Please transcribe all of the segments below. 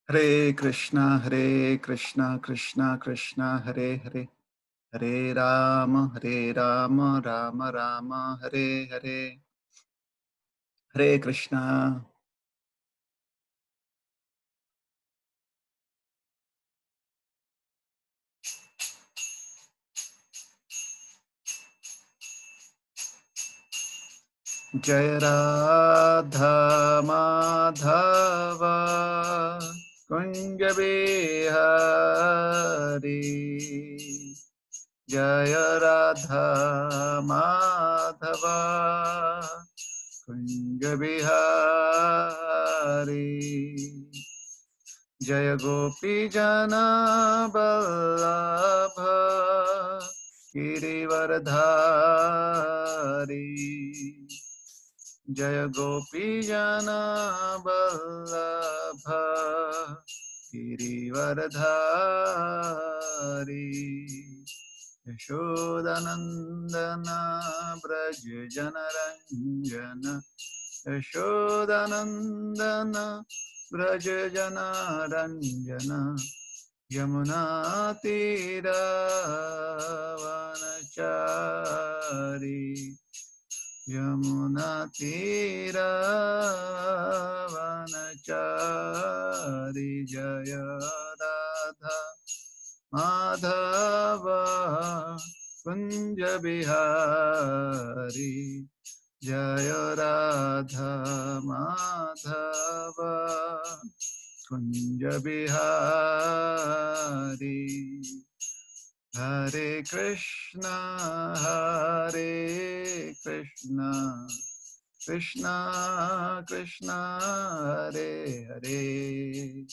Hare Krishna, Krishna Krishna, Hare Hare, Hare Rama, Rama Rama, Hare Hare, Hare Krishna. Jai Radha Madhava Kunja Bihari, Jaya Radha Madhava Kunja Bihari, Jaya Gopi Jana Vallabha Girivardhari, Jaya Gopi Jana Vallabha Girivardhari, Yashodanandana Braj Janaranjana, Yashodanandana Braj Janaranjana, Yamuna Tira Vanachari, Yamuna Tira Vanachari, Jaya Radha Madhava Kunja Bihari, Jaya Radha Madhava Kunja Bihari, Hare Krishna, Krishna Krishna, Hare Hare,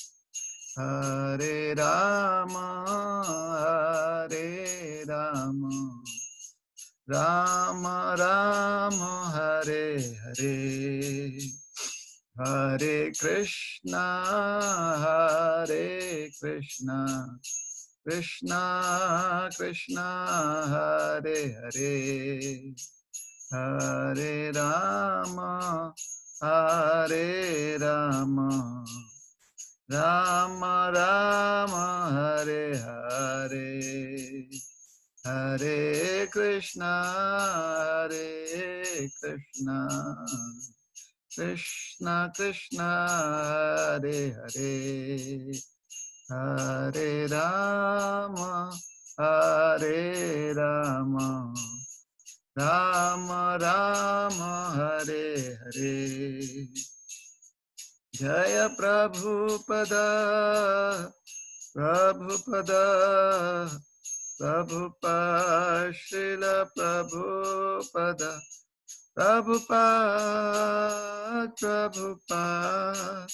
Hare Rama, Hare Rama, Rama Rama, Hare Hare, Hare Krishna, Krishna Krishna, Hare Hare, Hare Rama, Hare Rama, Rama Rama, Hare Hare, Hare Krishna, Krishna Krishna, Hare Hare, Hare Rama, Hare Rama, Rama Rama, Hare Hare, Jaya Prabhupada, Prabhupada, Prabhupada, Srila Prabhupada, Prabhupada, Prabhupada,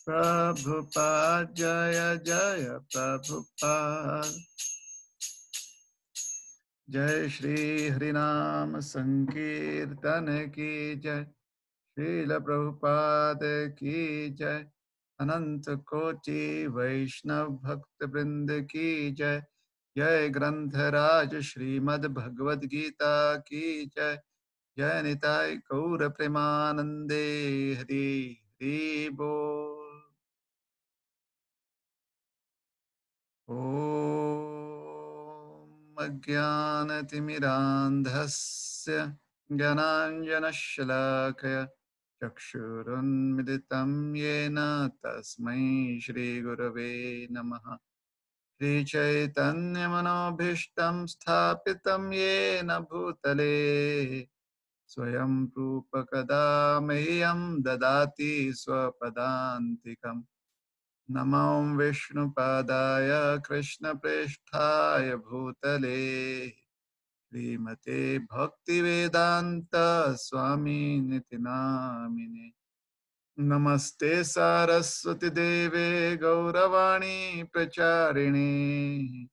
Prabhupada, Jaya Jaya Prabhupada, Jai Shri Harinam Sankirtan Ki Jai, Srila Prabhupada Ki Jai, Ananta Koti Vaishnav Bhakta Vrinda Ki Jai, Jai Grantaraj Srimad Bhagavad Gita Ki Jai, Jai Nitai Gaura Premanande, Hari Hari Bol. Om Ajnanatimirandhasya Jnananjanashalakaya Chakshurunmilitam Yena Tasmai Shri Gurave Namaha, Shri Chaitanya Manobhishtam Sthapitam Yena Bhutale Swayam Rupa Kada Mehyam Dadati Swapadantikam, Namo Vishnupadaya Krishna Preshthaya Bhutale Srimate Bhaktivedanta Swami Niti Namine, Namaste Saraswati Deve Gauravani Pracharine,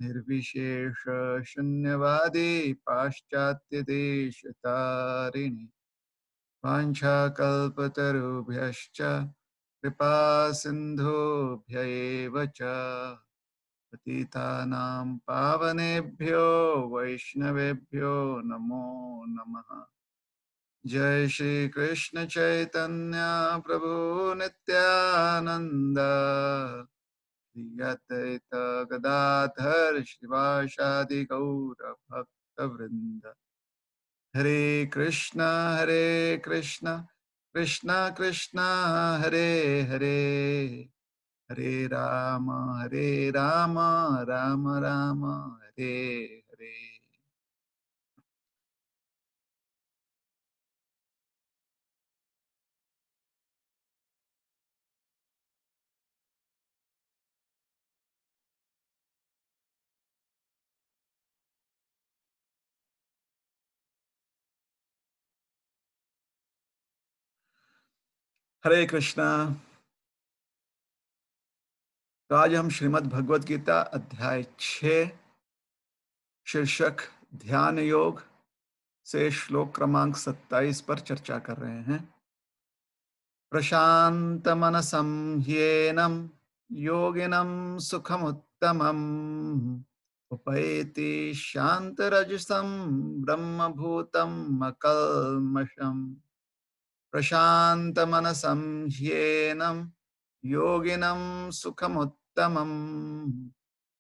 Nirvishesha Shunyavadi Paschatya Deshatarine, Vanchakalpatarubhyascha Kripa Sindhubhya eva cha, Patitanam Pavanebhyo Vaishnavebhyo Namo Namaha. जय श्री कृष्ण चैतन्य प्रभु नित्यानंद, श्री अद्वैत गदाधर शिवासादि गौर भक्त वृंद। हरे कृष्ण कृष्ण कृष्ण हरे हरे, हरे राम राम राम हरे हरे। हरे कृष्णा। तो आज हम श्रीमद् भगवद गीता अध्याय 6 शीर्षक ध्यान योग से श्लोक क्रमांक 27 पर चर्चा कर रहे हैं। प्रशांत मनसं ह्येनं योगिनं सुखमुत्तमम्, उपैति शांतरजसं ब्रह्मभूतम् अकल्मषम्। प्रशांत मनसं ह्येनं योगिनं सुखमुत्तमम्,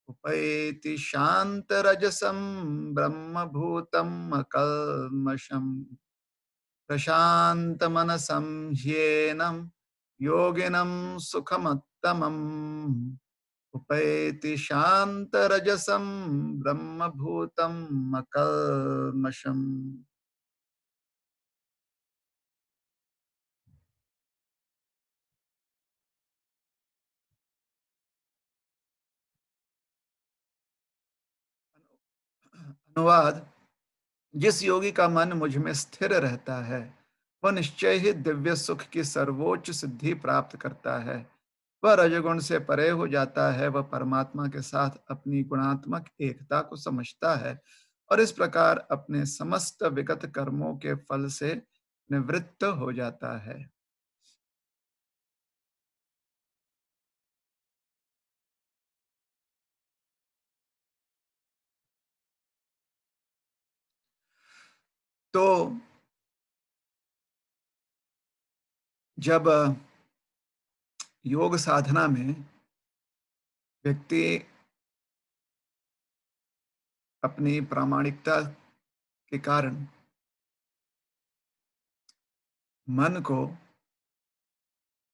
उपैति शांतरजसं ब्रह्मभूतम् अकल्मषम्। प्रशान्तमनसं ह्येनं योगिनं सुखमुत्तमम्, उपैति शान्तरजसं ब्रह्मभूतम् अकल्मषम्। अनुवाद: जिस योगी का मन मुझ में स्थिर रहता है वह निश्चय ही दिव्य सुख की सर्वोच्च सिद्धि प्राप्त करता है। वह रजोगुण से परे हो जाता है, वह परमात्मा के साथ अपनी गुणात्मक एकता को समझता है और इस प्रकार अपने समस्त विगत कर्मों के फल से निवृत्त हो जाता है। तो जब योग साधना में व्यक्ति अपनी प्रामाणिकता के कारण मन को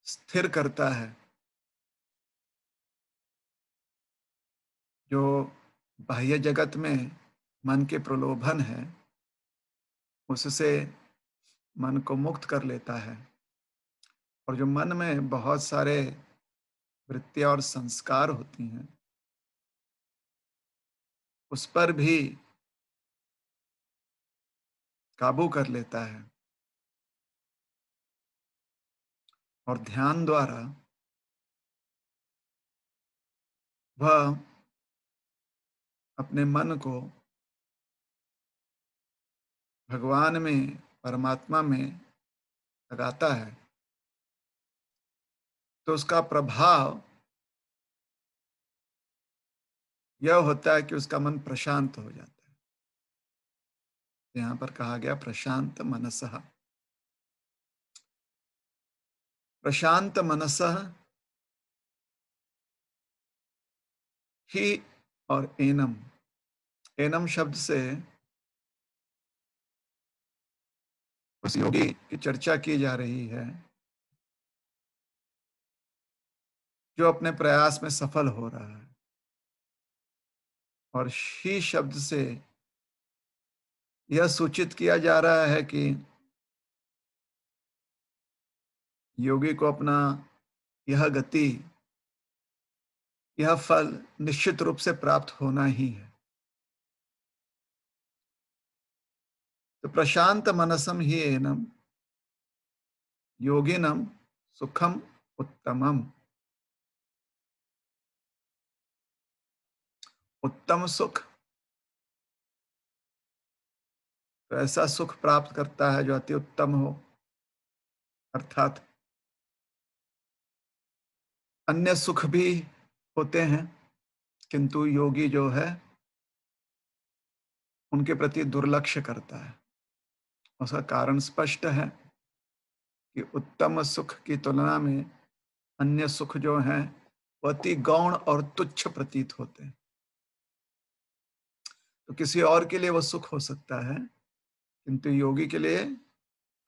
स्थिर करता है, जो बाह्य जगत में मन के प्रलोभन है उससे मन को मुक्त कर लेता है, और जो मन में बहुत सारे वृत्तियां और संस्कार होती हैं उस पर भी काबू कर लेता है, और ध्यान द्वारा वह अपने मन को भगवान में, परमात्मा में लगाता है, तो उसका प्रभाव यह होता है कि उसका मन प्रशांत हो जाता है। यहाँ पर कहा गया प्रशांत मनसः। प्रशांत मनसः ही और एनम, एनम शब्द से उस योगी की चर्चा की जा रही है जो अपने प्रयास में सफल हो रहा है, और ही शब्द से यह सूचित किया जा रहा है कि योगी को अपना यह गति, यह फल निश्चित रूप से प्राप्त होना ही है। तो प्रशांत मनसम ही एनम योगिनम सुखम उत्तमम। उत्तम सुख तो ऐसा सुख प्राप्त करता है जो अति उत्तम हो, अर्थात अन्य सुख भी होते हैं किंतु योगी जो है उनके प्रति दुर्लक्ष्य करता है, उसका कारण स्पष्ट है कि उत्तम सुख की तुलना में अन्य सुख जो हैं वो अति गौण और तुच्छ प्रतीत होते हैं। तो किसी और के लिए वो सुख हो सकता है, किंतु योगी के लिए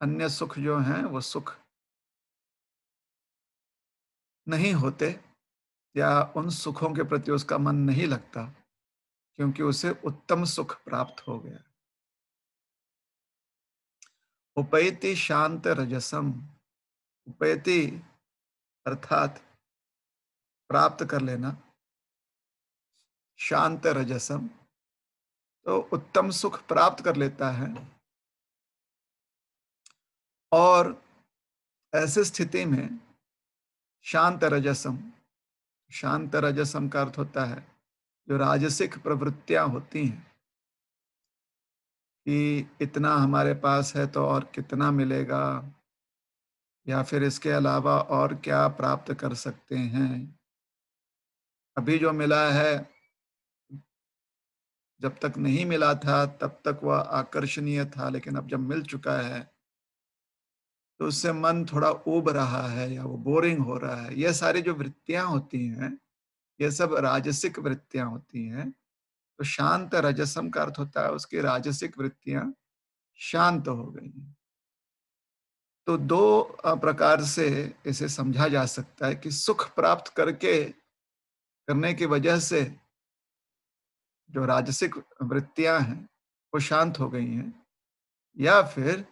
अन्य सुख जो हैं वो सुख नहीं होते, या उन सुखों के प्रति उसका मन नहीं लगता, क्योंकि उसे उत्तम सुख प्राप्त हो गया। उपैति शांत रजसम, उपैति अर्थात प्राप्त कर लेना, शांत रजसम तो उत्तम सुख प्राप्त कर लेता है। और ऐसी स्थिति में शांत रजसम, शांत रजसम का अर्थ होता है जो राजसिक प्रवृत्तियां होती हैं कि इतना हमारे पास है तो और कितना मिलेगा, या फिर इसके अलावा और क्या प्राप्त कर सकते हैं। अभी जो मिला है, जब तक नहीं मिला था तब तक वह आकर्षणीय था, लेकिन अब जब मिल चुका है तो उससे मन थोड़ा ऊब रहा है या वो बोरिंग हो रहा है। ये सारी जो वृत्तियां होती हैं, ये सब राजसिक वृत्तियां होती हैं। तो शांत रजसम का अर्थ होता है उसकी राजसिक वृत्तियां शांत हो गई हैं। तो दो प्रकार से इसे समझा जा सकता है कि सुख प्राप्त करने की वजह से जो राजसिक वृत्तियां हैं वो शांत हो गई हैं, या फिर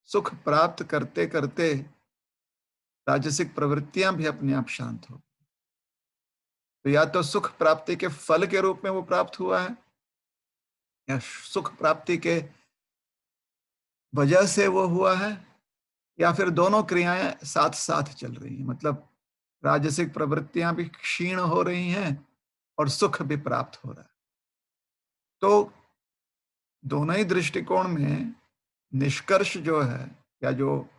सुख प्राप्त करते करते राजसिक प्रवृत्तियां भी अपने आप शांत हो। तो या तो सुख प्राप्ति के फल के रूप में वो प्राप्त हुआ है, या सुख प्राप्ति के वजह से वो हुआ है, या फिर दोनों क्रियाएं साथ साथ चल रही हैं। मतलब राजसिक प्रवृत्तियां भी क्षीण हो रही हैं और सुख भी प्राप्त हो रहा है। तो दोनों ही दृष्टिकोण में निष्कर्ष जो है, या जो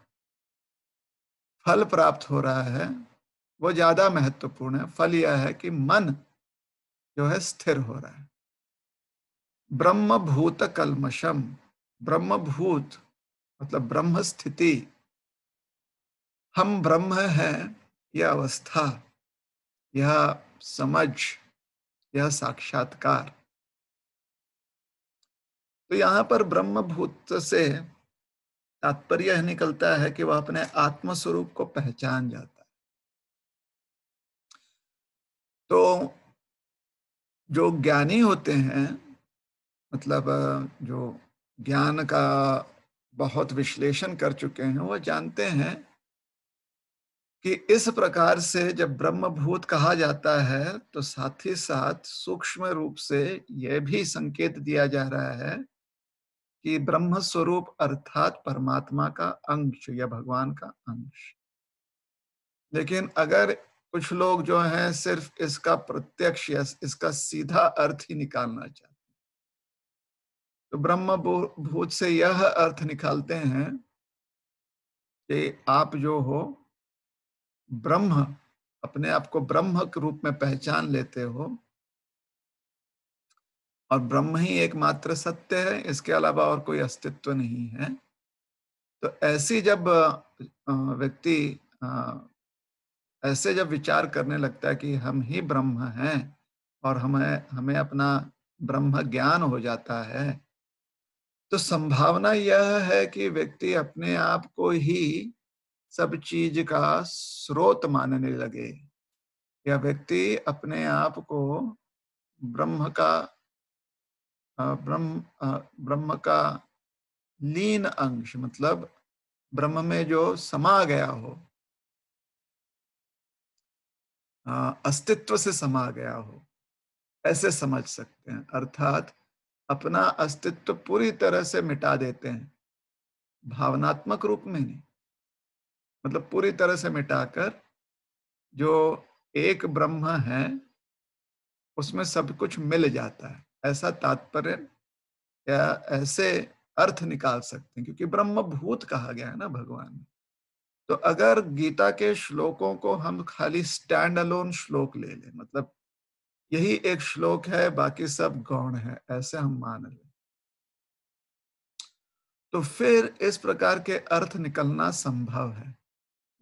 फल प्राप्त हो रहा है, वो ज्यादा महत्वपूर्ण है। फल यह है कि मन जो है स्थिर हो रहा है। ब्रह्म भूत कल्मषम, ब्रह्म भूत मतलब ब्रह्म स्थिति, हम ब्रह्म हैं, यह अवस्था, यह समझ, यह साक्षात्कार। तो यहां पर ब्रह्म भूत से तात्पर्य यह निकलता है कि वह अपने आत्म स्वरूप को पहचान जाता है। तो जो ज्ञानी होते हैं, मतलब जो ज्ञान का बहुत विश्लेषण कर चुके हैं, वो जानते हैं कि इस प्रकार से जब ब्रह्मभूत कहा जाता है तो साथ ही साथ सूक्ष्म रूप से यह भी संकेत दिया जा रहा है कि ब्रह्म स्वरूप अर्थात परमात्मा का अंश या भगवान का अंश। लेकिन अगर कुछ लोग जो हैं सिर्फ इसका प्रत्यक्ष या इसका सीधा अर्थ ही निकालना चाहते हैं, तो ब्रह्म भूत से यह अर्थ निकालते हैं कि आप जो हो ब्रह्म, अपने आप को ब्रह्म के रूप में पहचान लेते हो, और ब्रह्म ही एकमात्र सत्य है, इसके अलावा और कोई अस्तित्व नहीं है। तो ऐसी जब व्यक्ति ऐसे जब विचार करने लगता है कि हम ही ब्रह्म हैं, और हमें हमें अपना ब्रह्म ज्ञान हो जाता है, तो संभावना यह है कि व्यक्ति अपने आप को ही सब चीज का स्रोत मानने लगे, या व्यक्ति अपने आप को ब्रह्म का ब्रह्म का लीन अंश, मतलब ब्रह्म में जो समा गया हो, अस्तित्व से समा गया हो, ऐसे समझ सकते हैं। अर्थात अपना अस्तित्व पूरी तरह से मिटा देते हैं, भावनात्मक रूप में नहीं, मतलब पूरी तरह से मिटाकर जो एक ब्रह्म है उसमें सब कुछ मिल जाता है, ऐसा तात्पर्य या ऐसे अर्थ निकाल सकते हैं, क्योंकि ब्रह्म भूत कहा गया है ना भगवान ने। तो अगर गीता के श्लोकों को हम खाली स्टैंड अलोन श्लोक ले लें, मतलब यही एक श्लोक है बाकी सब गौण है, ऐसे हम मान लें, तो फिर इस प्रकार के अर्थ निकलना संभव है।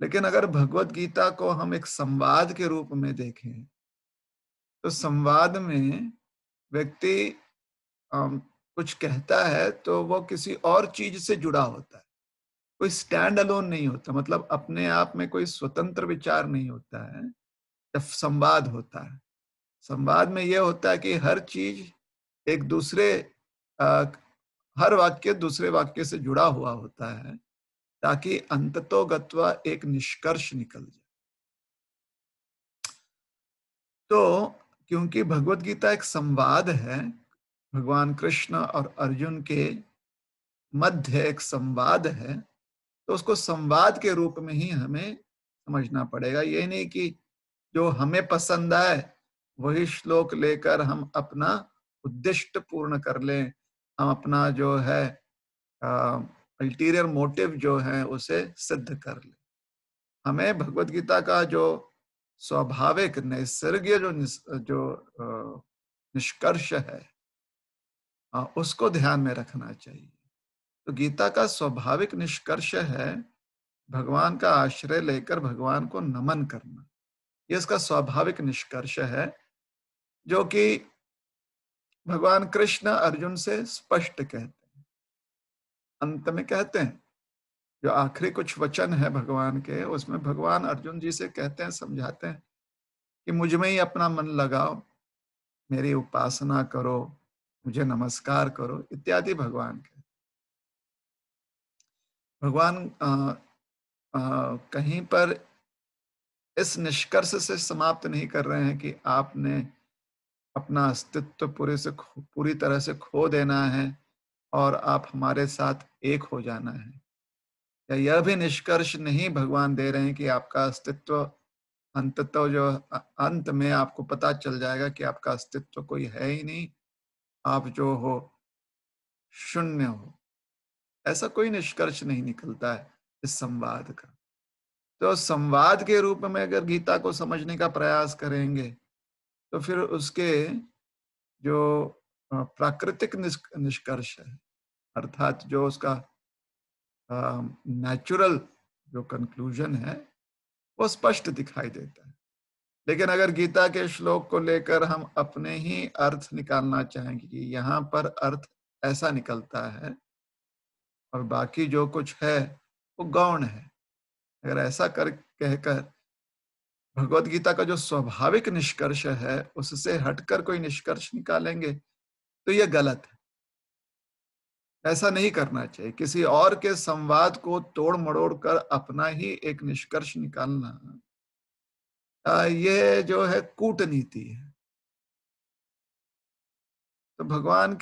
लेकिन अगर भगवत गीता को हम एक संवाद के रूप में देखें, तो संवाद में व्यक्ति अम, कुछ कहता है तो वो किसी और चीज से जुड़ा होता है, कोई स्टैंड अलोन नहीं होता, मतलब अपने आप में कोई स्वतंत्र विचार नहीं होता है। जब संवाद होता है, संवाद में ये होता है कि हर चीज एक दूसरे अ, हर वाक्य दूसरे वाक्य से जुड़ा हुआ होता है, ताकि अंततो गत्वा एक निष्कर्ष निकल जाए। तो क्योंकि भगवत गीता एक संवाद है, भगवान कृष्ण और अर्जुन के मध्य एक संवाद है, तो उसको संवाद के रूप में ही हमें समझना पड़ेगा। ये नहीं कि जो हमें पसंद आए वही श्लोक लेकर हम अपना उद्दिष्ट पूर्ण कर लें, हम अपना जो है अल्टीरियर मोटिव जो है उसे सिद्ध कर लें। हमें भगवत गीता का जो स्वाभाविक नैसर्गिक जो निष्कर्ष है, उसको ध्यान में रखना चाहिए। तो गीता का स्वाभाविक निष्कर्ष है भगवान का आश्रय लेकर भगवान को नमन करना। ये इसका स्वाभाविक निष्कर्ष है, जो कि भगवान कृष्ण अर्जुन से स्पष्ट कहते हैं, अंत में कहते हैं। जो आखिरी कुछ वचन है भगवान के, उसमें भगवान अर्जुन जी से कहते हैं, समझाते हैं कि मुझ में ही अपना मन लगाओ, मेरी उपासना करो, मुझे नमस्कार करो, इत्यादि भगवान के। भगवान कहीं पर इस निष्कर्ष से समाप्त नहीं कर रहे हैं कि आपने अपना अस्तित्व पूरी तरह से खो देना है और आप हमारे साथ एक हो जाना है। या यह भी निष्कर्ष नहीं भगवान दे रहे हैं कि आपका अस्तित्व अंततः अंत में आपको पता चल जाएगा कि आपका अस्तित्व कोई है ही नहीं, आप जो हो शून्य हो। ऐसा कोई निष्कर्ष नहीं निकलता है इस संवाद का। तो संवाद के रूप में अगर गीता को समझने का प्रयास करेंगे, तो फिर उसके जो प्राकृतिक निष्कर्ष है, अर्थात जो उसका नेचुरल जो कंक्लूजन है, वो स्पष्ट दिखाई देता है। लेकिन अगर गीता के श्लोक को लेकर हम अपने ही अर्थ निकालना चाहेंगे कि यहाँ पर अर्थ ऐसा निकलता है और बाकी जो कुछ है वो गौण है, अगर ऐसा कर कहकर भगवत गीता का जो स्वाभाविक निष्कर्ष है उससे हटकर कोई निष्कर्ष निकालेंगे, तो ये गलत है। ऐसा नहीं करना चाहिए। किसी और के संवाद को तोड़ मरोड़ कर अपना ही एक निष्कर्ष निकालना, ये जो है कूटनीति है। तो भगवान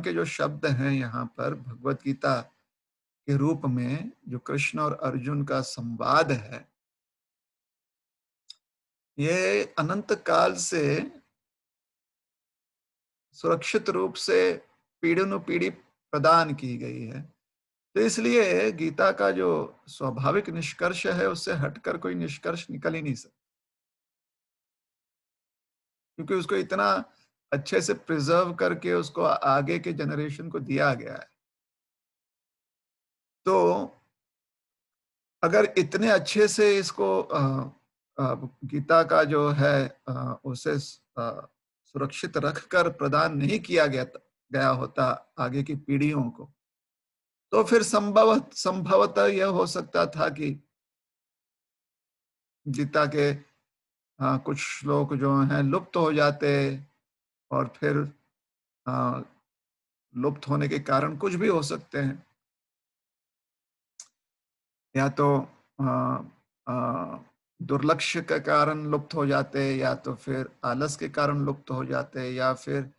के जो शब्द हैं यहाँ पर भगवत गीता के रूप में, जो कृष्ण और अर्जुन का संवाद है, ये अनंत काल से सुरक्षित रूप से पीढ़ी प्रदान की गई है। तो इसलिए गीता का जो स्वाभाविक निष्कर्ष है उससे हटकर कोई निष्कर्ष निकल ही नहीं सकता, क्योंकि उसको इतना अच्छे से प्रिजर्व करके उसको आगे के जनरेशन को दिया गया है। तो अगर इतने अच्छे से इसको गीता का जो है उसे सुरक्षित रखकर प्रदान नहीं किया गया होता आगे की पीढ़ियों को, तो फिर संभवतः यह हो सकता था कि गीता के कुछ श्लोक जो हैं लुप्त हो जाते, और फिर अ, लुप्त होने के कारण कुछ भी हो सकते हैं। या तो अ, अ, दुर्लक्ष्य के कारण लुप्त हो जाते, या तो फिर आलस के कारण लुप्त हो जाते, या फिर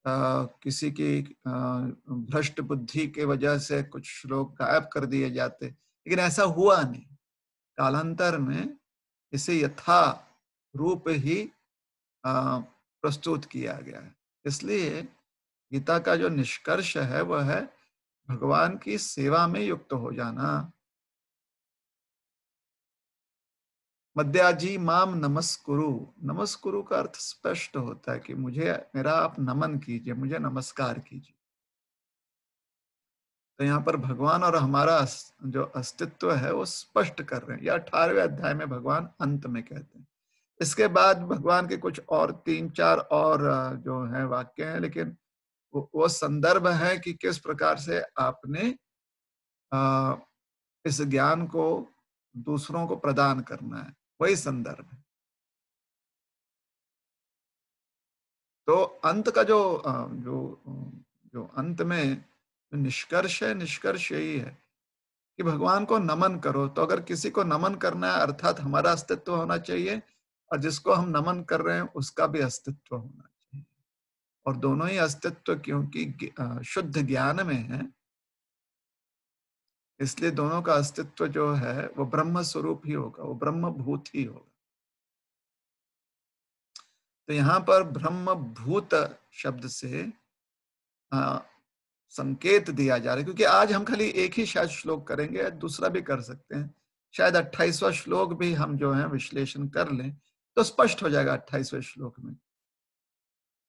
किसी की भ्रष्ट बुद्धि के वजह से कुछ श्लोक गायब कर दिए जाते। लेकिन ऐसा हुआ नहीं। कालांतर में इसे यथा रूप ही प्रस्तुत किया गया है। इसलिए गीता का जो निष्कर्ष है वह है भगवान की सेवा में युक्त हो जाना। मद्याजी माम नमस्कुरु। नमस्कुरु का अर्थ स्पष्ट होता है कि मुझे मेरा आप नमन कीजिए, मुझे नमस्कार कीजिए। तो यहाँ पर भगवान और हमारा जो अस्तित्व है वो स्पष्ट कर रहे हैं, या 18वें अध्याय में भगवान अंत में कहते हैं। इसके बाद भगवान के कुछ और 3-4 और जो है वाक्य हैं, लेकिन वो संदर्भ है कि किस प्रकार से आपने अ, इस ज्ञान को दूसरों को प्रदान करना है, वही संदर्भ है। तो अंत का जो अंत में निष्कर्ष है, निष्कर्ष यही है कि भगवान को नमन करो। तो अगर किसी को नमन करना है, अर्थात हमारा अस्तित्व होना चाहिए, और जिसको हम नमन कर रहे हैं उसका भी अस्तित्व होना चाहिए। और दोनों ही अस्तित्व क्योंकि शुद्ध ज्ञान में है, इसलिए दोनों का अस्तित्व जो है वो ब्रह्म स्वरूप ही होगा, वो ब्रह्म भूत ही होगा। तो यहाँ पर ब्रह्म भूत शब्द से अ, संकेत दिया जा रहा है, क्योंकि आज हम खाली एक ही शायद श्लोक करेंगे, दूसरा भी कर सकते हैं। शायद 28वां श्लोक भी हम जो है विश्लेषण कर लें तो स्पष्ट हो जाएगा। 28वें श्लोक में,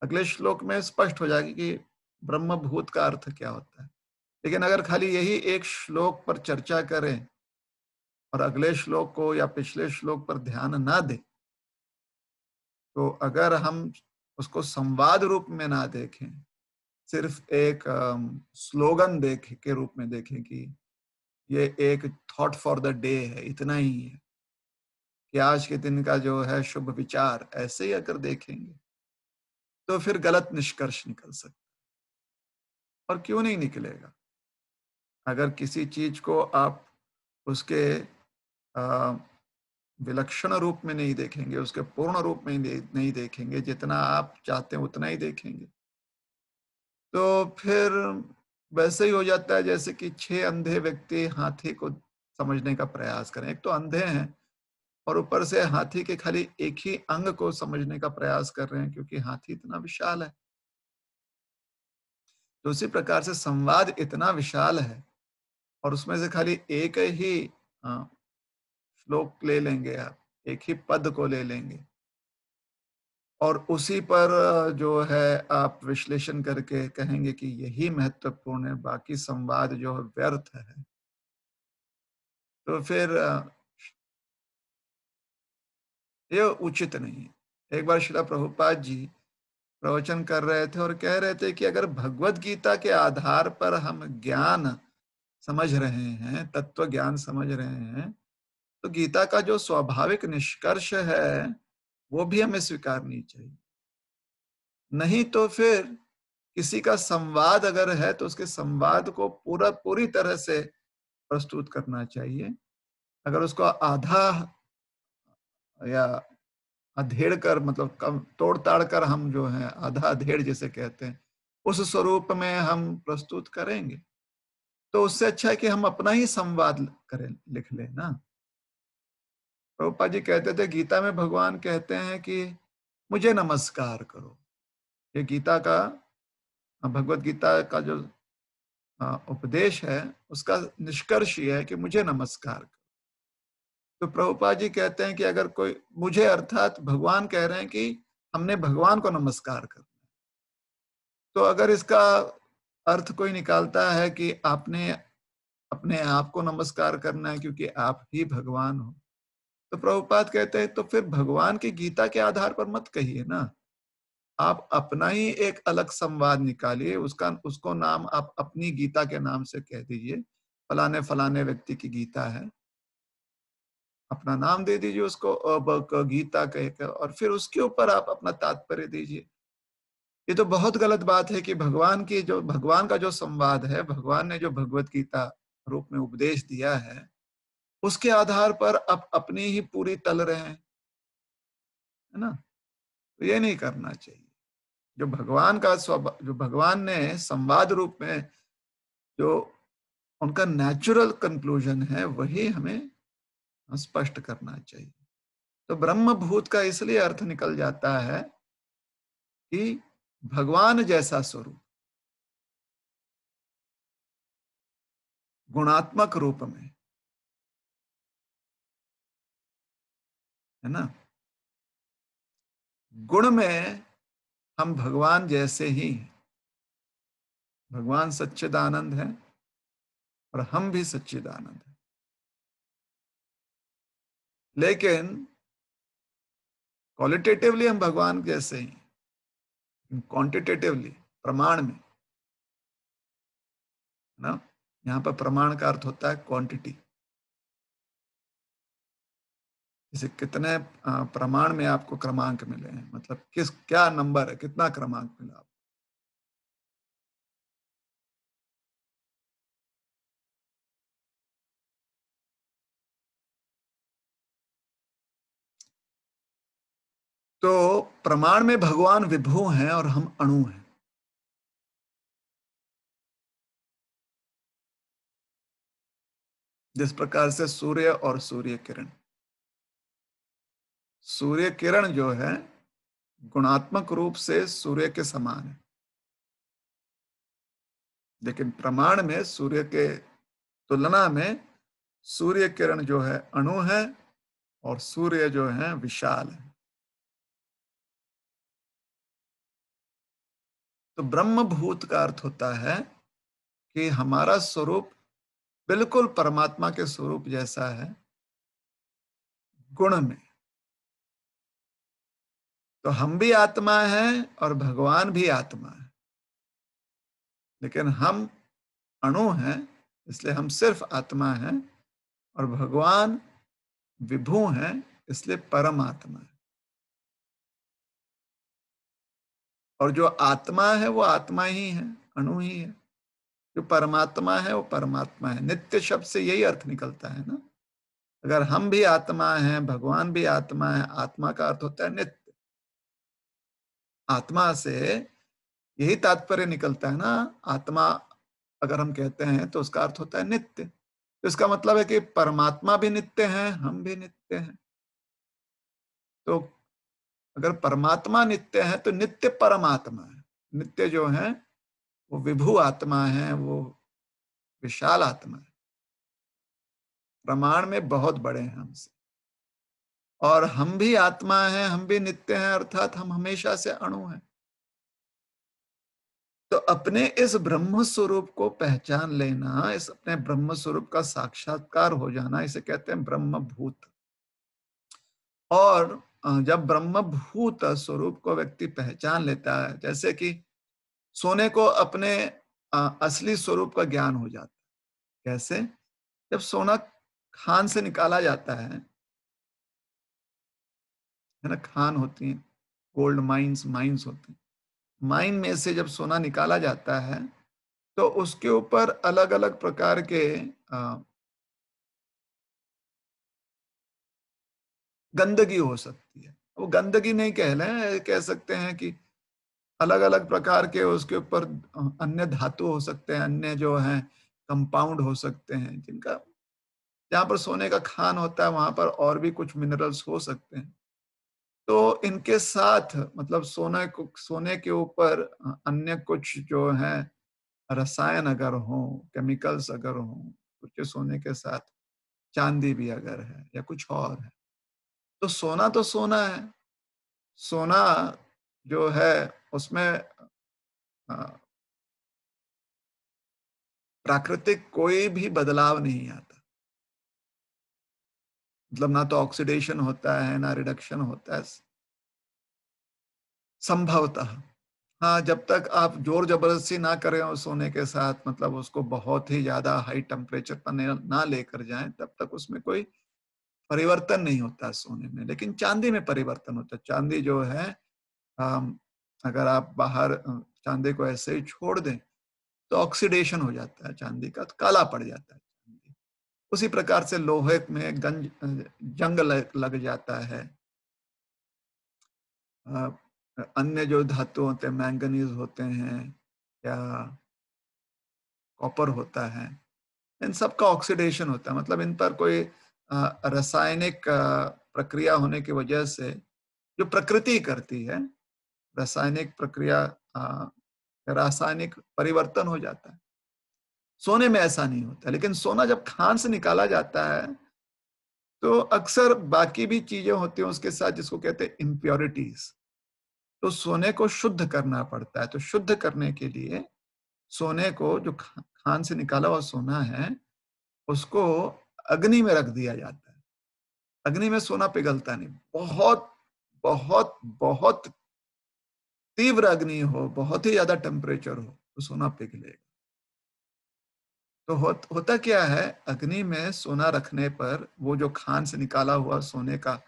अगले श्लोक में स्पष्ट हो जाएगी कि ब्रह्म भूत का अर्थ क्या होता है। लेकिन अगर खाली यही एक श्लोक पर चर्चा करें और अगले श्लोक को या पिछले श्लोक पर ध्यान ना दें, तो अगर हम उसको संवाद रूप में ना देखें, सिर्फ एक स्लोगन देख के रूप में देखें कि ये एक थॉट फॉर द डे है, इतना ही है कि आज के दिन का जो है शुभ विचार, ऐसे ही अगर देखेंगे तो फिर गलत निष्कर्ष निकल सकता है। और क्यों नहीं निकलेगा? अगर किसी चीज को आप उसके अ, विलक्षण रूप में नहीं देखेंगे, उसके पूर्ण रूप में नहीं देखेंगे, जितना आप चाहते हैं उतना ही देखेंगे, तो फिर वैसे ही हो जाता है जैसे कि 6 अंधे व्यक्ति हाथी को समझने का प्रयास करें। एक तो अंधे हैं और ऊपर से हाथी के खाली एक ही अंग को समझने का प्रयास कर रहे हैं, क्योंकि हाथी इतना विशाल है। तो उसी प्रकार से संवाद इतना विशाल है और उसमें से खाली एक ही श्लोक ले लेंगे आप, एक ही पद को ले लेंगे और उसी पर जो है आप विश्लेषण करके कहेंगे कि यही महत्वपूर्ण है, बाकी संवाद जो है व्यर्थ है। तो फिर ये उचित नहीं है। एक बार श्रील प्रभुपाद जी प्रवचन कर रहे थे और कह रहे थे कि अगर भगवत गीता के आधार पर हम ज्ञान समझ रहे हैं, तत्व ज्ञान समझ रहे हैं, तो गीता का जो स्वाभाविक निष्कर्ष है वो भी हमें स्वीकारनी चाहिए। नहीं तो फिर किसी का संवाद अगर है तो उसके संवाद को पूरी तरह से प्रस्तुत करना चाहिए। अगर उसको आधा या अधेड़ कर, मतलब कम तोड़ ताड़ कर हम जो है आधा अधेड़ जिसे कहते हैं, उस स्वरूप में हम प्रस्तुत करेंगे, तो उससे अच्छा है कि हम अपना ही संवाद करें, लिख लें ना। प्रभुपाद जी कहते थे, गीता में भगवान कहते हैं कि मुझे नमस्कार करो। ये गीता का, भगवत गीता का जो उपदेश है, उसका निष्कर्ष ये है कि मुझे नमस्कार करो। तो प्रभुपाद जी कहते हैं कि अगर कोई मुझे, अर्थात भगवान कह रहे हैं कि हमने भगवान को नमस्कार करना। तो अगर इसका अर्थ कोई निकालता है कि आपने अपने आप को नमस्कार करना है क्योंकि आप ही भगवान हो, तो प्रभुपाद कहते हैं तो फिर भगवान की गीता के आधार पर मत कहिए ना। आप अपना ही एक अलग संवाद निकालिए, उसका उसको नाम आप अपनी गीता के नाम से कह दीजिए, फलाने फलाने व्यक्ति की गीता है, अपना नाम दे दीजिए उसको, गीता कह के, और फिर उसके ऊपर आप अपना तात्पर्य दीजिए। ये तो बहुत गलत बात है कि भगवान का जो संवाद है, भगवान ने जो भगवत गीता रूप में उपदेश दिया है, उसके आधार पर आप अपनी ही पूरी तल रहे हैं, है ना। तो ये नहीं करना चाहिए। जो भगवान ने संवाद रूप में जो उनका नेचुरल कंक्लूजन है, वही हमें स्पष्ट करना चाहिए। तो ब्रह्म भूत का इसलिए अर्थ निकल जाता है कि भगवान जैसा स्वरूप, गुणात्मक रूप में, है ना। गुण में हम भगवान जैसे ही हैं। भगवान सच्चिदानंद है, और हम भी सच्चिदानंद हैं। लेकिन क्वालिटेटिवली हम भगवान जैसे ही, क्वांटिटेटिवली प्रमाण में, है ना, यहाँ पर प्रमाण का अर्थ होता है क्वांटिटी। जैसे कितने प्रमाण में आपको क्रमांक मिले हैं, मतलब किस क्या नंबर है, कितना क्रमांक मिला आपको। तो प्रमाण में भगवान विभु हैं और हम अणु हैं। जिस प्रकार से सूर्य और सूर्य किरण, सूर्य किरण जो है गुणात्मक रूप से सूर्य के समान है, लेकिन प्रमाण में सूर्य के तुलना में सूर्य किरण जो है अणु है और सूर्य जो है विशाल है। तो ब्रह्म भूत का अर्थ होता है कि हमारा स्वरूप बिल्कुल परमात्मा के स्वरूप जैसा है गुण में। तो हम भी आत्मा हैं और भगवान भी आत्मा है, लेकिन हम अणु हैं, इसलिए हम सिर्फ आत्मा हैं, और भगवान विभु हैं, इसलिए परमात्मा है। और जो आत्मा है वो आत्मा ही है, अणु ही है। जो परमात्मा है वो परमात्मा है। नित्य शब्द से यही अर्थ निकलता है ना। अगर हम भी आत्मा हैं, भगवान भी आत्मा है, आत्मा का अर्थ होता है नित्य। आत्मा से यही तात्पर्य निकलता है ना। आत्मा अगर हम कहते हैं तो उसका अर्थ होता है नित्य। तो इसका मतलब है कि परमात्मा भी नित्य है, हम भी नित्य हैं। तो अगर परमात्मा नित्य है तो नित्य परमात्मा है। नित्य जो है वो विभु आत्मा है, वो विशाल आत्मा है, प्रमाण में बहुत बड़े हैं हमसे। और हम भी आत्मा हैं, हम भी नित्य हैं, अर्थात हम हमेशा से अणु हैं। तो अपने इस ब्रह्म स्वरूप को पहचान लेना, इस अपने ब्रह्म स्वरूप का साक्षात्कार हो जाना, इसे कहते हैं ब्रह्म भूत। और जब ब्रह्म भूत स्वरूप को व्यक्ति पहचान लेता है, जैसे कि सोने को अपने असली स्वरूप का ज्ञान हो जाता है। कैसे? जब सोना खान से निकाला जाता है ना, खान होती है, गोल्ड माइंस माइंस होती हैं। माइन में से जब सोना निकाला जाता है तो उसके ऊपर अलग अलग प्रकार के गंदगी हो सकती है। वो गंदगी नहीं कह लें, कह सकते हैं कि अलग अलग प्रकार के उसके ऊपर अन्य धातु हो सकते हैं, अन्य जो हैं कंपाउंड हो सकते हैं, जिनका जहाँ पर सोने का खान होता है वहां पर और भी कुछ मिनरल्स हो सकते हैं। तो इनके साथ मतलब सोने के ऊपर अन्य कुछ जो है रसायन अगर हो, केमिकल्स अगर हो, कुछ सोने के साथ चांदी भी अगर है या कुछ और है, तो सोना है। सोना जो है उसमें अ, प्राकृतिक कोई भी बदलाव नहीं आता। मतलब ना तो ऑक्सीडेशन होता है, ना रिडक्शन होता है, संभवतः। हाँ, जब तक आप जोर जबरदस्ती ना करें उस सोने के साथ, मतलब उसको बहुत ही ज्यादा हाई टेम्परेचर पर ना लेकर जाएं, तब तक उसमें कोई परिवर्तन नहीं होता है सोने में। लेकिन चांदी में परिवर्तन होता है। चांदी जो है अगर आप बाहर चांदी को ऐसे ही छोड़ दें तो ऑक्सीडेशन हो जाता है चांदी का, तो काला पड़ जाता है चांदी। उसी प्रकार से लोहे में जंग लग जाता है। अ, अन्य जो धातु होते हैं, मैंगनीज होते हैं या कॉपर होता है, इन सब का ऑक्सीडेशन होता है। मतलब इन पर कोई रासायनिक प्रक्रिया होने की वजह से जो प्रकृति करती है, रासायनिक प्रक्रिया, रासायनिक परिवर्तन हो जाता है। सोने में ऐसा नहीं होता। लेकिन सोना जब खान से निकाला जाता है तो अक्सर बाकी भी चीजें होती हैं उसके साथ, जिसको कहते हैं इम्प्योरिटीज। तो सोने को शुद्ध करना पड़ता है। तो शुद्ध करने के लिए सोने को, जो खान से निकाला हुआ सोना है, उसको अग्नि में रख दिया जाता है। अग्नि में सोना पिघलता नहीं। बहुत, बहुत, बहुत तीव्र अग्नि हो, बहुत ही ज़्यादा टेम्परेचर हो, तो सोना पिघलेगा। तो होता क्या है, अग्नि में सोना रखने पर वो जो खान से निकाला हुआ सोने का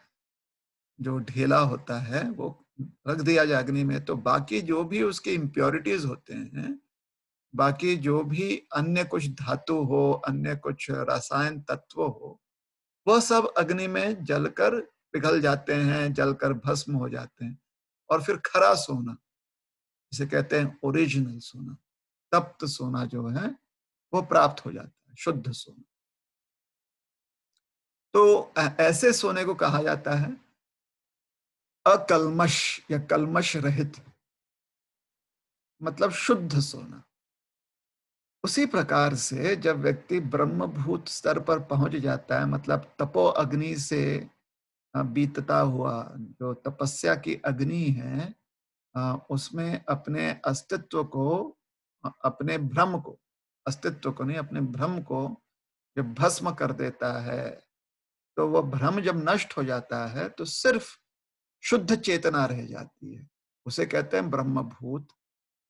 जो ढेला होता है, वो रख दिया जाए अग्नि में, तो बाकी जो भी उसके इम्प्योरिटीज़ होते हैं, बाकी जो भी अन्य कुछ धातु हो, अन्य कुछ रसायन तत्व हो, वह सब अग्नि में जलकर पिघल जाते हैं, जलकर भस्म हो जाते हैं और फिर खरा सोना, जिसे कहते हैं ओरिजिनल सोना, तप्त सोना जो है, वो प्राप्त हो जाता है, शुद्ध सोना। तो ऐसे सोने को कहा जाता है अकल्मष या कल्मष रहित, मतलब शुद्ध सोना। उसी प्रकार से जब व्यक्ति ब्रह्मभूत स्तर पर पहुंच जाता है, मतलब तपो अग्नि से बीतता हुआ जो तपस्या की अग्नि है, उसमें अपने अस्तित्व को, अपने भ्रम को, अस्तित्व को नहीं, अपने भ्रम को जब भस्म कर देता है, तो वह भ्रम जब नष्ट हो जाता है, तो सिर्फ शुद्ध चेतना रह जाती है। उसे कहते हैं ब्रह्मभूत।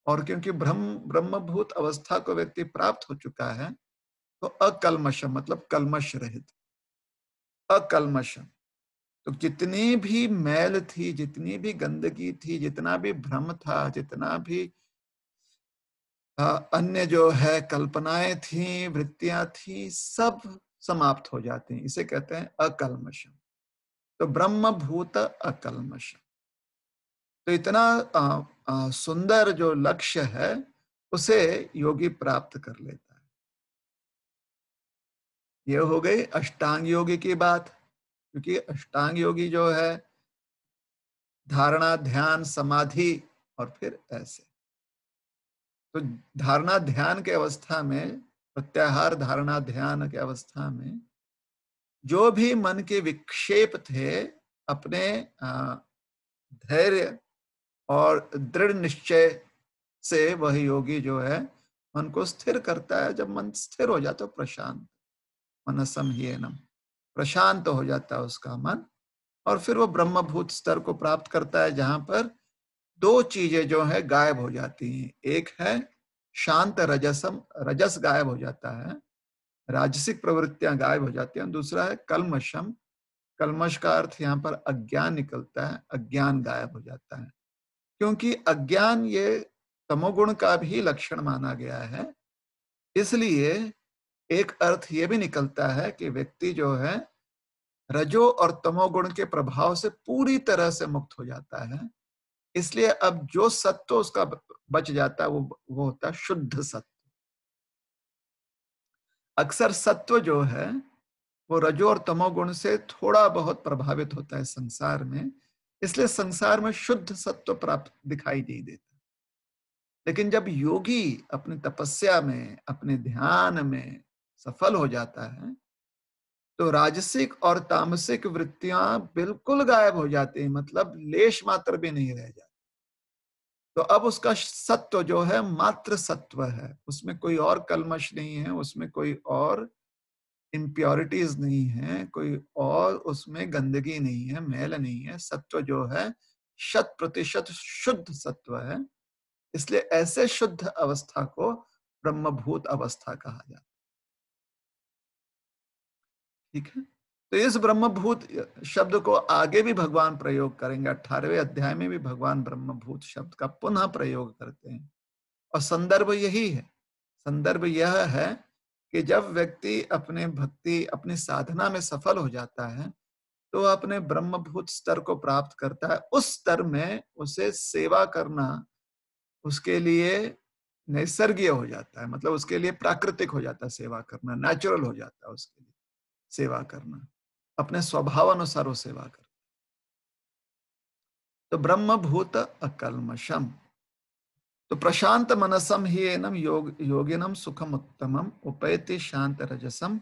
और क्योंकि ब्रह्मभूत अवस्था को व्यक्ति प्राप्त हो चुका है, तो अकल्मषम मतलब कल्मष रहित, अकल्मषम। तो जितनी भी मैल थी, जितनी भी गंदगी थी, जितना भी भ्रम था, जितना भी अन्य जो है कल्पनाएं थी, वृत्तियां थी, सब समाप्त हो जाती हैं। इसे कहते हैं अकल्मषम। तो ब्रह्मभूत अकल्मषम। तो इतना सुंदर जो लक्ष्य है, उसे योगी प्राप्त कर लेता है। ये हो गई अष्टांग योगी की बात। क्योंकि अष्टांग योगी जो है, धारणा, ध्यान, समाधि और फिर ऐसे। तो धारणा ध्यान के अवस्था में, प्रत्याहार धारणा ध्यान के अवस्था में जो भी मन के विक्षेप थे, अपने धैर्य और दृढ़ निश्चय से वह योगी जो है मन को स्थिर करता है। जब मन स्थिर हो जाता है, प्रशांत, मनसम हीनम, प्रशांत हो जाता है उसका मन, और फिर वो ब्रह्मभूत स्तर को प्राप्त करता है, जहां पर दो चीजें जो है गायब हो जाती हैं। एक है शांत रजसम, रजस गायब हो जाता है, राजसिक प्रवृत्तियां गायब हो जाती हैं। दूसरा है कल्मशम, कल्मश का अर्थ यहाँ पर अज्ञान निकलता है, अज्ञान गायब हो जाता है। क्योंकि अज्ञान ये तमोगुण का भी लक्षण माना गया है, इसलिए एक अर्थ ये भी निकलता है कि व्यक्ति जो है रजो और तमोगुण के प्रभाव से पूरी तरह से मुक्त हो जाता है। इसलिए अब जो सत्व उसका बच जाता है, वो होता है शुद्ध सत्व। अक्सर सत्व जो है वो रजो और तमोगुण से थोड़ा बहुत प्रभावित होता है संसार में, इसलिए संसार में शुद्ध सत्व प्राप्त दिखाई नहीं देता। लेकिन जब योगी अपनी तपस्या में, अपने ध्यान में सफल हो जाता है, तो राजसिक और तामसिक वृत्तियां बिल्कुल गायब हो जाती हैं, मतलब लेश मात्र भी नहीं रह जाती। तो अब उसका सत्व जो है मात्र सत्व है, उसमें कोई और कल्मश नहीं है, उसमें कोई और इम्प्योरिटीज नहीं है, कोई और उसमें गंदगी नहीं है, मैल नहीं है। सत्व जो है 100% शुद्ध सत्व है। इसलिए ऐसे शुद्ध अवस्था को ब्रह्मभूत अवस्था कहा जाता है। ठीक है। तो इस ब्रह्मभूत शब्द को आगे भी भगवान प्रयोग करेंगे। 18वें अध्याय में भी भगवान ब्रह्मभूत शब्द का पुनः प्रयोग करते हैं, और संदर्भ यही है। संदर्भ यह है कि जब व्यक्ति अपने भक्ति, अपनी साधना में सफल हो जाता है, तो अपने ब्रह्मभूत स्तर को प्राप्त करता है। उस स्तर में उसे सेवा करना उसके लिए नैसर्गिक हो जाता है, मतलब उसके लिए प्राकृतिक हो जाता है। सेवा करना नेचुरल हो जाता है उसके लिए। सेवा करना अपने स्वभाव अनुसार वो सेवा करता। तो ब्रह्मभूत अकल्मषम। तो प्रशांत मनसम ही एनम योगिनम सुखम उत्तमम उपैति शांत रजसम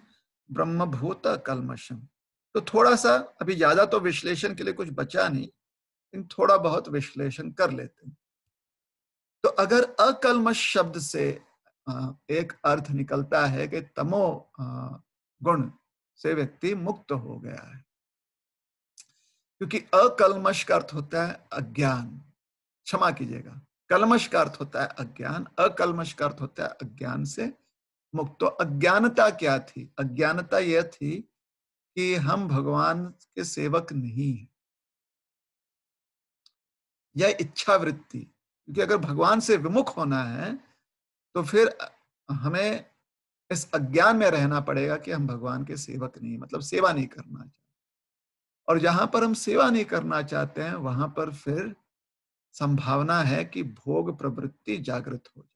ब्रह्मभूत अकल्मषम। तो थोड़ा सा अभी ज्यादा तो विश्लेषण के लिए कुछ बचा नहीं, लेकिन थोड़ा बहुत विश्लेषण कर लेते हैं। तो अगर अकल्मष शब्द से एक अर्थ निकलता है कि तमो गुण से व्यक्ति मुक्त हो गया है। क्योंकि अकल्मष का अर्थ होता है अज्ञान, क्षमा कीजिएगा, कल्मष का अर्थ होता है अज्ञान, अकल्मष का अर्थ होता है अज्ञान से मुक्त। तो अज्ञानता क्या थी? अज्ञानता यह थी कि हम भगवान के सेवक नहीं हैं। यह इच्छा वृत्ति, क्योंकि अगर भगवान से विमुख होना है तो फिर हमें इस अज्ञान में रहना पड़ेगा कि हम भगवान के सेवक नहीं, मतलब सेवा नहीं करना चाहते। और जहां पर हम सेवा नहीं करना चाहते हैं वहां पर फिर संभावना है कि भोग प्रवृत्ति जागृत हो जाए।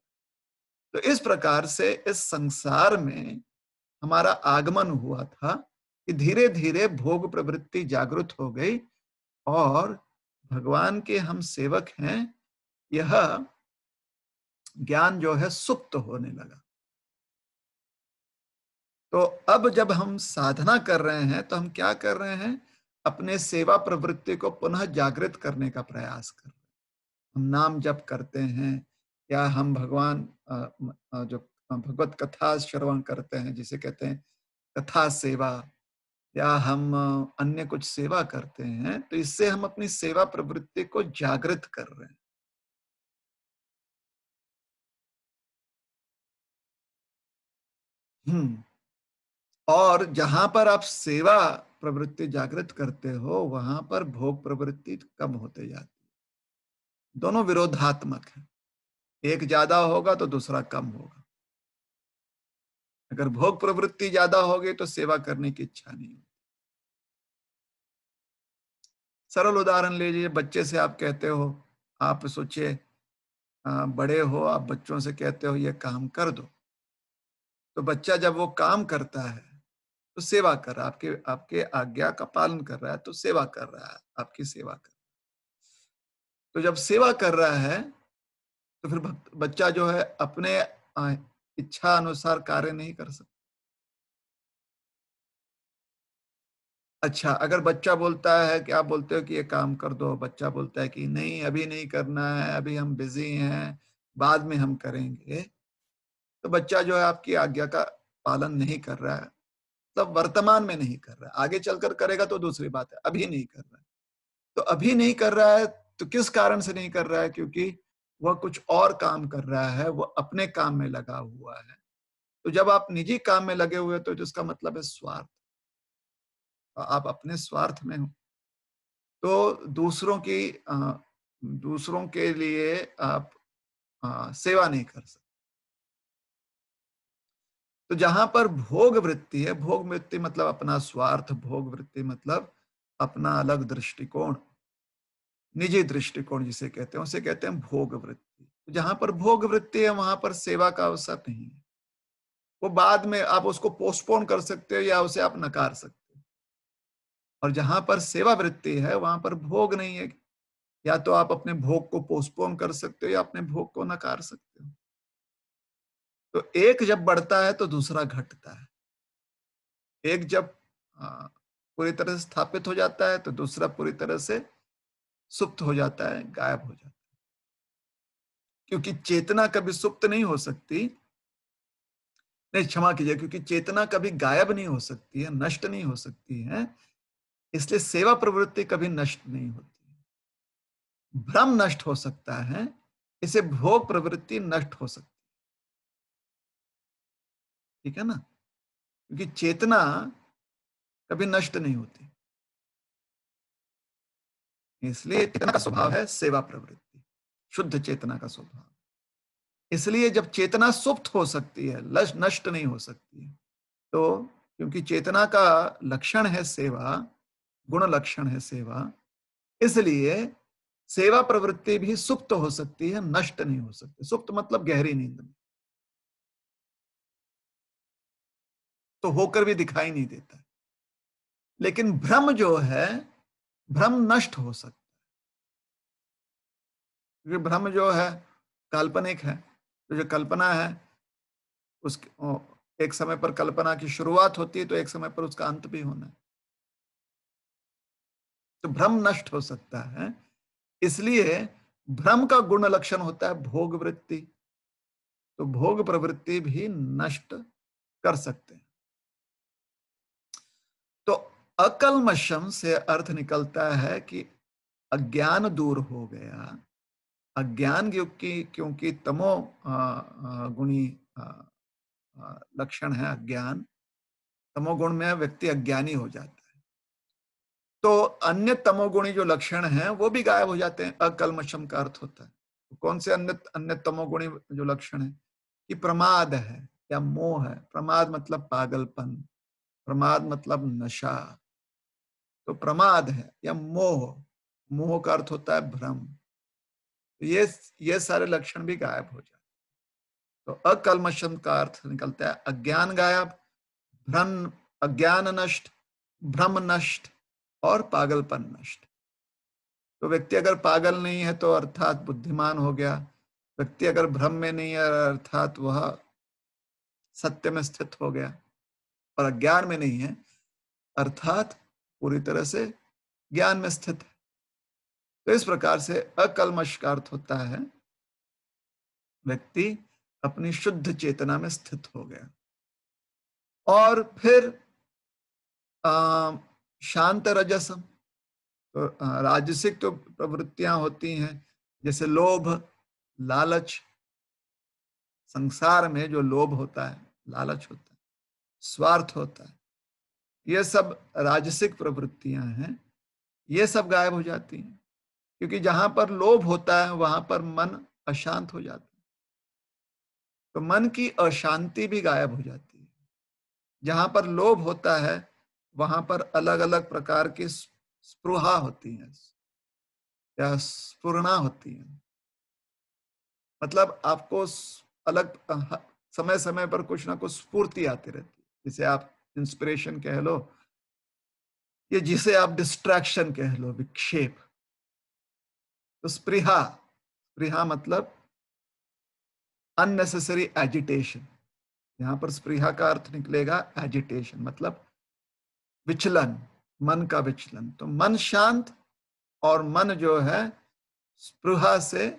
तो इस प्रकार से इस संसार में हमारा आगमन हुआ था कि धीरे धीरे भोग प्रवृत्ति जागृत हो गई और भगवान के हम सेवक हैं, यह ज्ञान जो है सुप्त होने लगा। तो अब जब हम साधना कर रहे हैं तो हम क्या कर रहे हैं? अपने सेवा प्रवृत्ति को पुनः जागृत करने का प्रयास कर रहे हैं। हम नाम जप करते हैं या हम भगवान जो भगवत कथा श्रवण करते हैं जिसे कहते हैं कथा सेवा, या हम अन्य कुछ सेवा करते हैं, तो इससे हम अपनी सेवा प्रवृत्ति को जागृत कर रहे हैं। हम्म। और जहां पर आप सेवा प्रवृत्ति जागृत करते हो वहां पर भोग प्रवृत्ति कम होते जाती है। दोनों विरोधात्मक है, एक ज्यादा होगा तो दूसरा कम होगा। अगर भोग प्रवृत्ति ज्यादा होगी तो सेवा करने की इच्छा नहीं होगी। सरल उदाहरण लीजिए, बच्चे से आप कहते हो, आप सोचिए बड़े हो, आप बच्चों से कहते हो ये काम कर दो, तो बच्चा जब वो काम करता है तो सेवा कर रहा है, आपके आपके आज्ञा का पालन कर रहा है, तो सेवा कर रहा है, आपकी सेवा कर। तो जब सेवा कर रहा है तो फिर बच्चा जो है अपने इच्छा अनुसार कार्य नहीं कर सकता। अच्छा, अगर बच्चा बोलता है कि आप बोलते हो कि ये काम कर दो, बच्चा बोलता है कि नहीं अभी नहीं करना है, अभी हम बिजी हैं, बाद में हम करेंगे, तो बच्चा जो है आपकी आज्ञा का पालन नहीं कर रहा है, तब वर्तमान में नहीं कर रहा है। आगे चलकर करेगा तो दूसरी बात है, अभी नहीं कर रहा है। तो अभी नहीं कर रहा है तो किस कारण से नहीं कर रहा है? क्योंकि वह कुछ और काम कर रहा है, वो अपने काम में लगा हुआ है। तो जब आप निजी काम में लगे हुए हो तो जिसका मतलब है स्वार्थ, आप अपने स्वार्थ में हो, तो दूसरों के लिए आप सेवा नहीं कर सकते। तो जहां पर भोग वृत्ति है, भोग वृत्ति मतलब अपना स्वार्थ, भोग वृत्ति मतलब अपना अलग दृष्टिकोण, निजी दृष्टिकोण जिसे कहते हैं, उसे कहते हैं भोग वृत्ति। तो जहां पर भोग वृत्ति है वहां पर सेवा का अवसर नहीं है। वो बाद में आप उसको पोस्टपोन कर सकते हो या उसे आप नकार सकते हो। और जहां पर सेवा वृत्ति है वहां पर भोग नहीं है, या तो आप अपने भोग को पोस्टपोन कर सकते हो या अपने भोग को नकार सकते हो। तो एक जब बढ़ता है तो दूसरा घटता है। एक जब पूरी तरह से स्थापित हो जाता है तो दूसरा पूरी तरह से सुप्त हो जाता है, गायब हो जाता है। क्योंकि चेतना कभी सुप्त नहीं हो सकती, नहीं क्षमा कीजिए, क्योंकि चेतना कभी गायब नहीं हो सकती है, नष्ट नहीं हो सकती है, इसलिए सेवा प्रवृत्ति कभी नष्ट नहीं होती। भ्रम नष्ट हो सकता है, इसे भोग प्रवृत्ति नष्ट हो सकती है। ठीक है ना? क्योंकि चेतना कभी नष्ट नहीं होती, इसलिए चेतना का स्वभाव है सेवा प्रवृत्ति, शुद्ध चेतना का स्वभाव। इसलिए जब चेतना सुप्त हो सकती है, नष्ट नहीं हो सकती है, तो क्योंकि चेतना का लक्षण है सेवा, गुण लक्षण है सेवा, इसलिए सेवा प्रवृत्ति भी सुप्त हो सकती है, नष्ट नहीं हो सकती। सुप्त मतलब गहरी नींद में, तो होकर भी दिखाई नहीं देता। लेकिन भ्रम जो है, भ्रम नष्ट हो सकता है, क्योंकि भ्रम जो है काल्पनिक है। तो जो कल्पना है उस एक समय पर कल्पना की शुरुआत होती है तो एक समय पर उसका अंत भी होना है। तो भ्रम नष्ट हो सकता है, इसलिए भ्रम का गुण लक्षण होता है भोग वृत्ति, तो भोग प्रवृत्ति भी नष्ट कर सकते हैं। अकल्मषम से अर्थ निकलता है कि अज्ञान दूर हो गया। अज्ञान क्योंकि क्योंकि तमो गुणी लक्षण है अज्ञान। तमोगुण में व्यक्ति अज्ञानी हो जाता है, तो अन्य तमोगुणी जो लक्षण हैं वो भी गायब हो जाते हैं। अकल्मषम का अर्थ होता है, तो कौन से अन्य अन्य तमोगुणी जो लक्षण है कि प्रमाद है या मोह है। प्रमाद मतलब पागलपन, प्रमाद मतलब नशा। तो प्रमाद है या मोह, मोह का अर्थ होता है भ्रम। तो ये सारे लक्षण भी गायब हो जाते हैं। तो अकल्मषम का अर्थ निकलता है अज्ञान गायब, भ्रम, अज्ञान नष्ट, भ्रम नष्ट और पागलपन नष्ट। तो व्यक्ति अगर पागल नहीं है तो अर्थात बुद्धिमान हो गया। व्यक्ति अगर भ्रम में नहीं है अर्थात वह सत्य में स्थित हो गया, और अज्ञान में नहीं है अर्थात पूरी तरह से ज्ञान में स्थित है। तो इस प्रकार से अकल्मष का अर्थ होता है व्यक्ति अपनी शुद्ध चेतना में स्थित हो गया। और फिर शांत रजसम, तो राजसिक तो प्रवृत्तियां होती हैं जैसे लोभ, लालच। संसार में जो लोभ होता है, लालच होता है, स्वार्थ होता है, ये सब राजसिक प्रवृत्तियां हैं। ये सब गायब हो जाती हैं, क्योंकि जहां पर लोभ होता है वहां पर मन अशांत हो जाता है। तो मन की अशांति भी गायब हो जाती है। जहां पर लोभ होता है वहां पर अलग अलग प्रकार की स्पृहा होती है या स्फुरना होती है। मतलब आपको अलग समय समय पर कुछ ना कुछ स्फूर्ति आती रहती है, जिसे आप इंस्पिरेशन कह लो, ये जिसे आप डिस्ट्रैक्शन कह लो, विक्षेप। तो स्पृहा, स्पृहा मतलब अननेसेसरी एजिटेशन। यहां पर स्पृहा का अर्थ निकलेगा एजिटेशन, मतलब विचलन, मन का विचलन। तो मन शांत और मन जो है स्पृहा से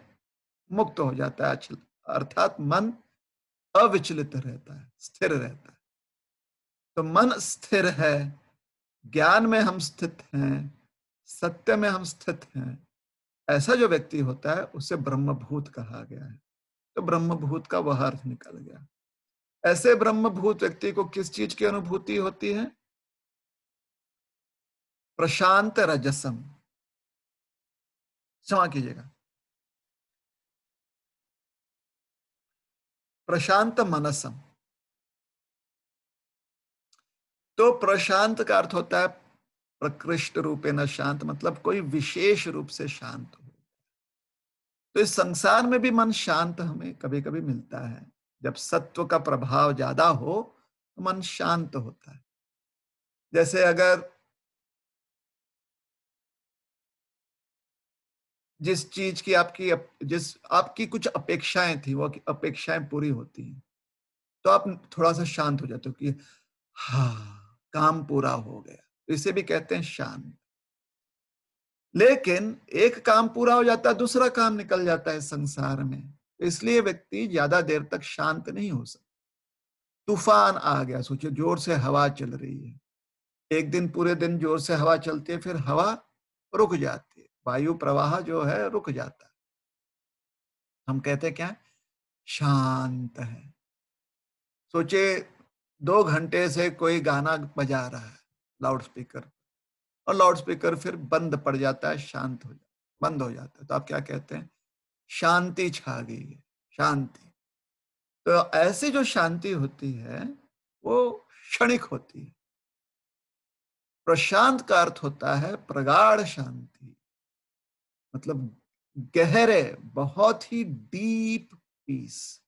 मुक्त हो जाता है, अर्थात मन अविचलित रहता है, स्थिर रहता है। तो मन स्थिर है, ज्ञान में हम स्थित हैं, सत्य में हम स्थित हैं। ऐसा जो व्यक्ति होता है उसे ब्रह्मभूत कहा गया है। तो ब्रह्मभूत का वह अर्थ निकल गया। ऐसे ब्रह्मभूत व्यक्ति को किस चीज की अनुभूति होती है? प्रशांत रजसम। क्षमा कीजिएगा, प्रशांत मनसम। तो प्रशांत का अर्थ होता है प्रकृष्ट रूपे न शांत, मतलब कोई विशेष रूप से शांत हो। तो इस संसार में भी मन शांत हमें कभी कभी मिलता है। जब सत्व का प्रभाव ज्यादा हो तो मन शांत होता है। जैसे अगर जिस चीज की जिस आपकी कुछ अपेक्षाएं थी, वो अपेक्षाएं पूरी होती हैं, तो आप थोड़ा सा शांत हो जाते हो कि हाँ, काम पूरा हो गया। तो इसे भी कहते हैं शांत। लेकिन एक काम पूरा हो जाता है, दूसरा काम निकल जाता है संसार में, तो इसलिए व्यक्ति ज्यादा देर तक शांत नहीं हो सकता। तूफान आ गया, सोचिए जोर से हवा चल रही है, एक दिन पूरे दिन जोर से हवा चलती है, फिर हवा रुक जाती है, वायु प्रवाह जो है रुक जाता है। हम कहते हैं क्या? शांत है। सोचिए 2 घंटे से कोई गाना बजा रहा है लाउड स्पीकर, और लाउड स्पीकर फिर बंद पड़ जाता है, शांत हो जाता, बंद हो जाता है, तो आप क्या कहते हैं? शांति छा गई है, शांति। तो ऐसी जो शांति होती है वो क्षणिक होती है। प्रशांत का अर्थ होता है प्रगाढ़ शांति, मतलब गहरे, बहुत ही डीप पीस।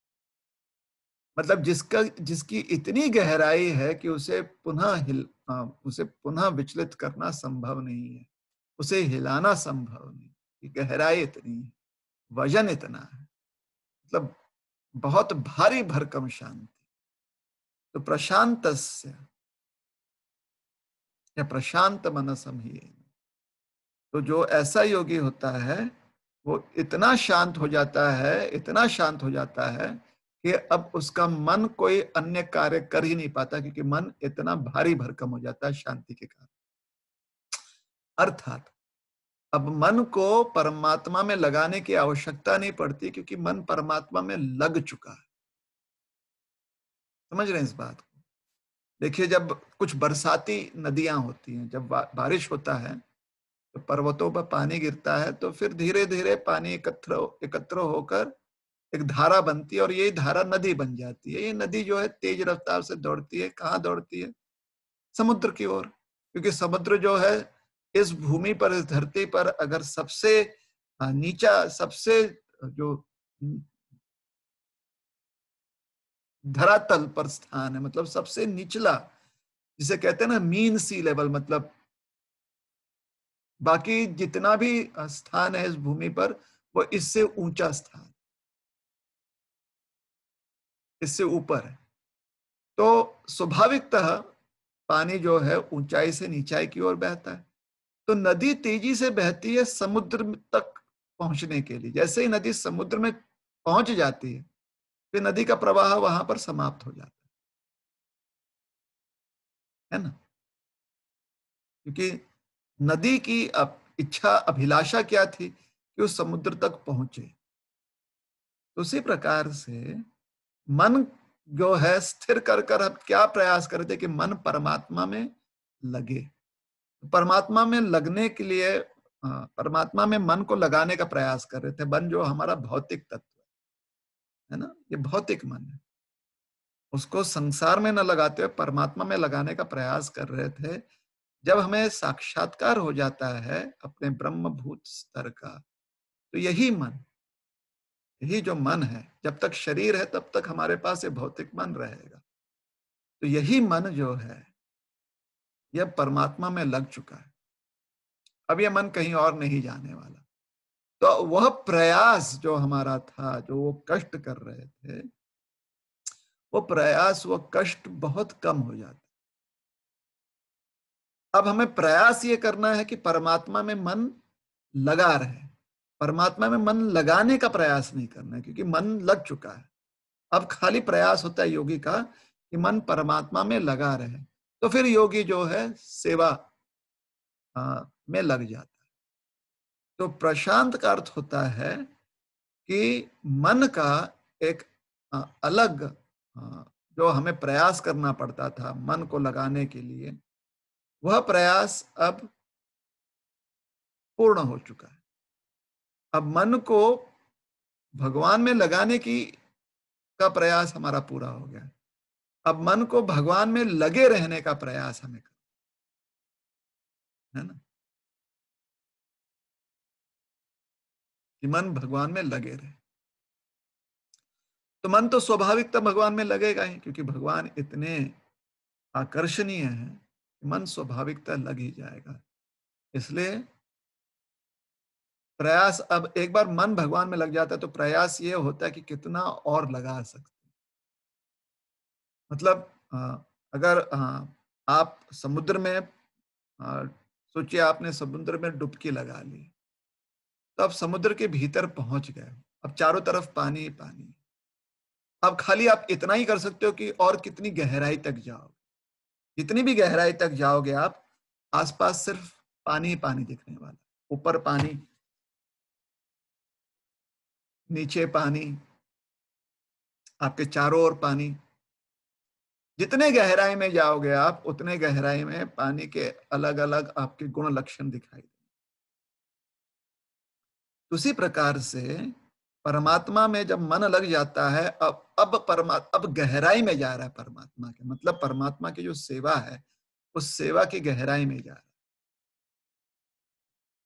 मतलब जिसकी इतनी गहराई है कि उसे पुनः विचलित करना संभव नहीं है, उसे हिलाना संभव नहीं। कि गहराई इतनी है, वजन इतना है, मतलब बहुत भारी भरकम शांति। तो प्रशांतस्य या प्रशांत मनसम ही है। तो जो ऐसा योगी होता है वो इतना शांत हो जाता है, इतना शांत हो जाता है कि अब उसका मन कोई अन्य कार्य कर ही नहीं पाता, क्योंकि मन इतना भारी भरकम हो जाता है शांति के कारण। अर्थात अब मन को परमात्मा में लगाने की आवश्यकता नहीं पड़ती, क्योंकि मन परमात्मा में लग चुका है। समझ रहे हैं इस बात को? देखिए, जब कुछ बरसाती नदियां होती हैं, जब बारिश होता है, तो पर्वतों पर पानी गिरता है, तो फिर धीरे धीरे पानी एकत्र एकत्र होकर एक धारा बनती है, और ये धारा नदी बन जाती है। ये नदी जो है तेज रफ्तार से दौड़ती है। कहाँ दौड़ती है? समुद्र की ओर। क्योंकि समुद्र जो है, इस भूमि पर, इस धरती पर अगर सबसे नीचा, सबसे जो धरातल पर स्थान है, मतलब सबसे निचला, जिसे कहते हैं ना मीन सी लेवल, मतलब बाकी जितना भी स्थान है इस भूमि पर, वो इससे ऊंचा स्थान, इससे ऊपर है। तो स्वाभाविकतः पानी जो है ऊंचाई से नीचाई की ओर बहता है। तो नदी तेजी से बहती है समुद्र तक पहुंचने के लिए। जैसे ही नदी समुद्र में पहुंच जाती है, फिर नदी का प्रवाह वहां पर समाप्त हो जाता है ना? क्योंकि नदी की इच्छा, अभिलाषा क्या थी? कि वो समुद्र तक पहुंचे। तो उसी प्रकार से मन जो है स्थिर कर कर अब क्या प्रयास कर रहे थे? कि मन परमात्मा में लगे। परमात्मा में लगने के लिए परमात्मा में मन को लगाने का प्रयास कर रहे थे। मन जो हमारा भौतिक तत्व है ना, ये भौतिक मन है। उसको संसार में न लगाते हुए परमात्मा में लगाने का प्रयास कर रहे थे। जब हमें साक्षात्कार हो जाता है अपने ब्रह्मभूत स्तर का, तो यही जो मन है, जब तक शरीर है तब तक हमारे पास ये भौतिक मन रहेगा। तो यही मन जो है, यह परमात्मा में लग चुका है। अब यह मन कहीं और नहीं जाने वाला। तो वह प्रयास जो हमारा था, जो वो कष्ट कर रहे थे, वो प्रयास, वो कष्ट बहुत कम हो जाता। अब हमें प्रयास ये करना है कि परमात्मा में मन लगा रहे। परमात्मा में मन लगाने का प्रयास नहीं करना है, क्योंकि मन लग चुका है। अब खाली प्रयास होता है योगी का कि मन परमात्मा में लगा रहे। तो फिर योगी जो है सेवा में लग जाता है। तो प्रशांत का अर्थ होता है कि मन का एक अलग, जो हमें प्रयास करना पड़ता था मन को लगाने के लिए, वह प्रयास अब पूर्ण हो चुका है। अब मन को भगवान में लगाने की का प्रयास हमारा पूरा हो गया। अब मन को भगवान में लगे रहने का प्रयास हमें करना है ना, कि मन भगवान में लगे रहे। तो मन तो स्वाभाविकता भगवान में लगेगा ही, क्योंकि भगवान इतने आकर्षणीय हैं कि मन स्वाभाविकता लग ही जाएगा। इसलिए प्रयास, अब एक बार मन भगवान में लग जाता है तो प्रयास ये होता है कि कितना और लगा सकते। मतलब अगर आप समुद्र में, सोचिए आपने समुद्र में डुबकी लगा ली, तो आप समुद्र के भीतर पहुंच गए। अब चारों तरफ पानी ही पानी। अब खाली आप इतना ही कर सकते हो कि और कितनी गहराई तक जाओ। जितनी भी गहराई तक जाओगे आप, आसपास सिर्फ पानी ही पानी दिखने वाला। ऊपर पानी, नीचे पानी, आपके चारों ओर पानी। जितने गहराई में जाओगे आप, उतने गहराई में पानी के अलग अलग आपके गुण लक्षण दिखाई देंगे। उसी प्रकार से परमात्मा में जब मन लग जाता है, अब गहराई में जा रहा है परमात्मा के, मतलब परमात्मा की जो सेवा है, उस सेवा की गहराई में जा रहा है।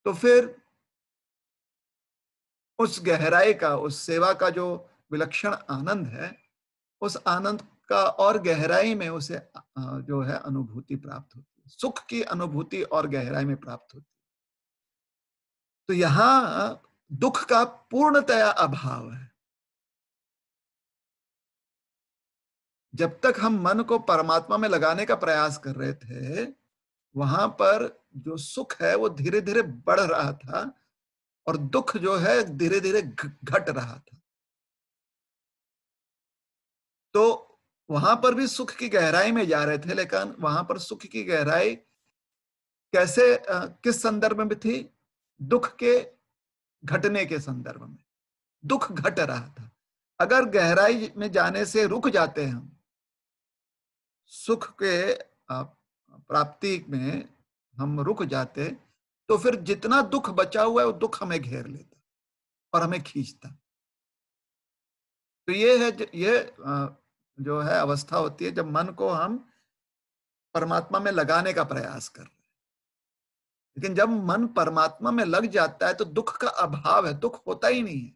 तो फिर उस गहराई का, उस सेवा का जो विलक्षण आनंद है, उस आनंद का और गहराई में उसे जो है अनुभूति प्राप्त होती है। सुख की अनुभूति और गहराई में प्राप्त होती है। तो यहां दुख का पूर्णतया अभाव है। जब तक हम मन को परमात्मा में लगाने का प्रयास कर रहे थे, वहां पर जो सुख है वो धीरे धीरे बढ़ रहा था, और दुख जो है धीरे धीरे घट रहा था। तो वहां पर भी सुख की गहराई में जा रहे थे, लेकिन वहां पर सुख की गहराई कैसे किस संदर्भ में थी? दुख के घटने के संदर्भ में। दुख घट रहा था। अगर गहराई में जाने से रुक जाते हैं हम, सुख के प्राप्ति में हम रुक जाते, तो फिर जितना दुख बचा हुआ है वो दुख हमें घेर लेता और हमें खींचता। तो ये है ये जो है अवस्था होती है जब मन को हम परमात्मा में लगाने का प्रयास कर रहे हैं। लेकिन जब मन परमात्मा में लग जाता है तो दुख का अभाव है, दुख होता ही नहीं है।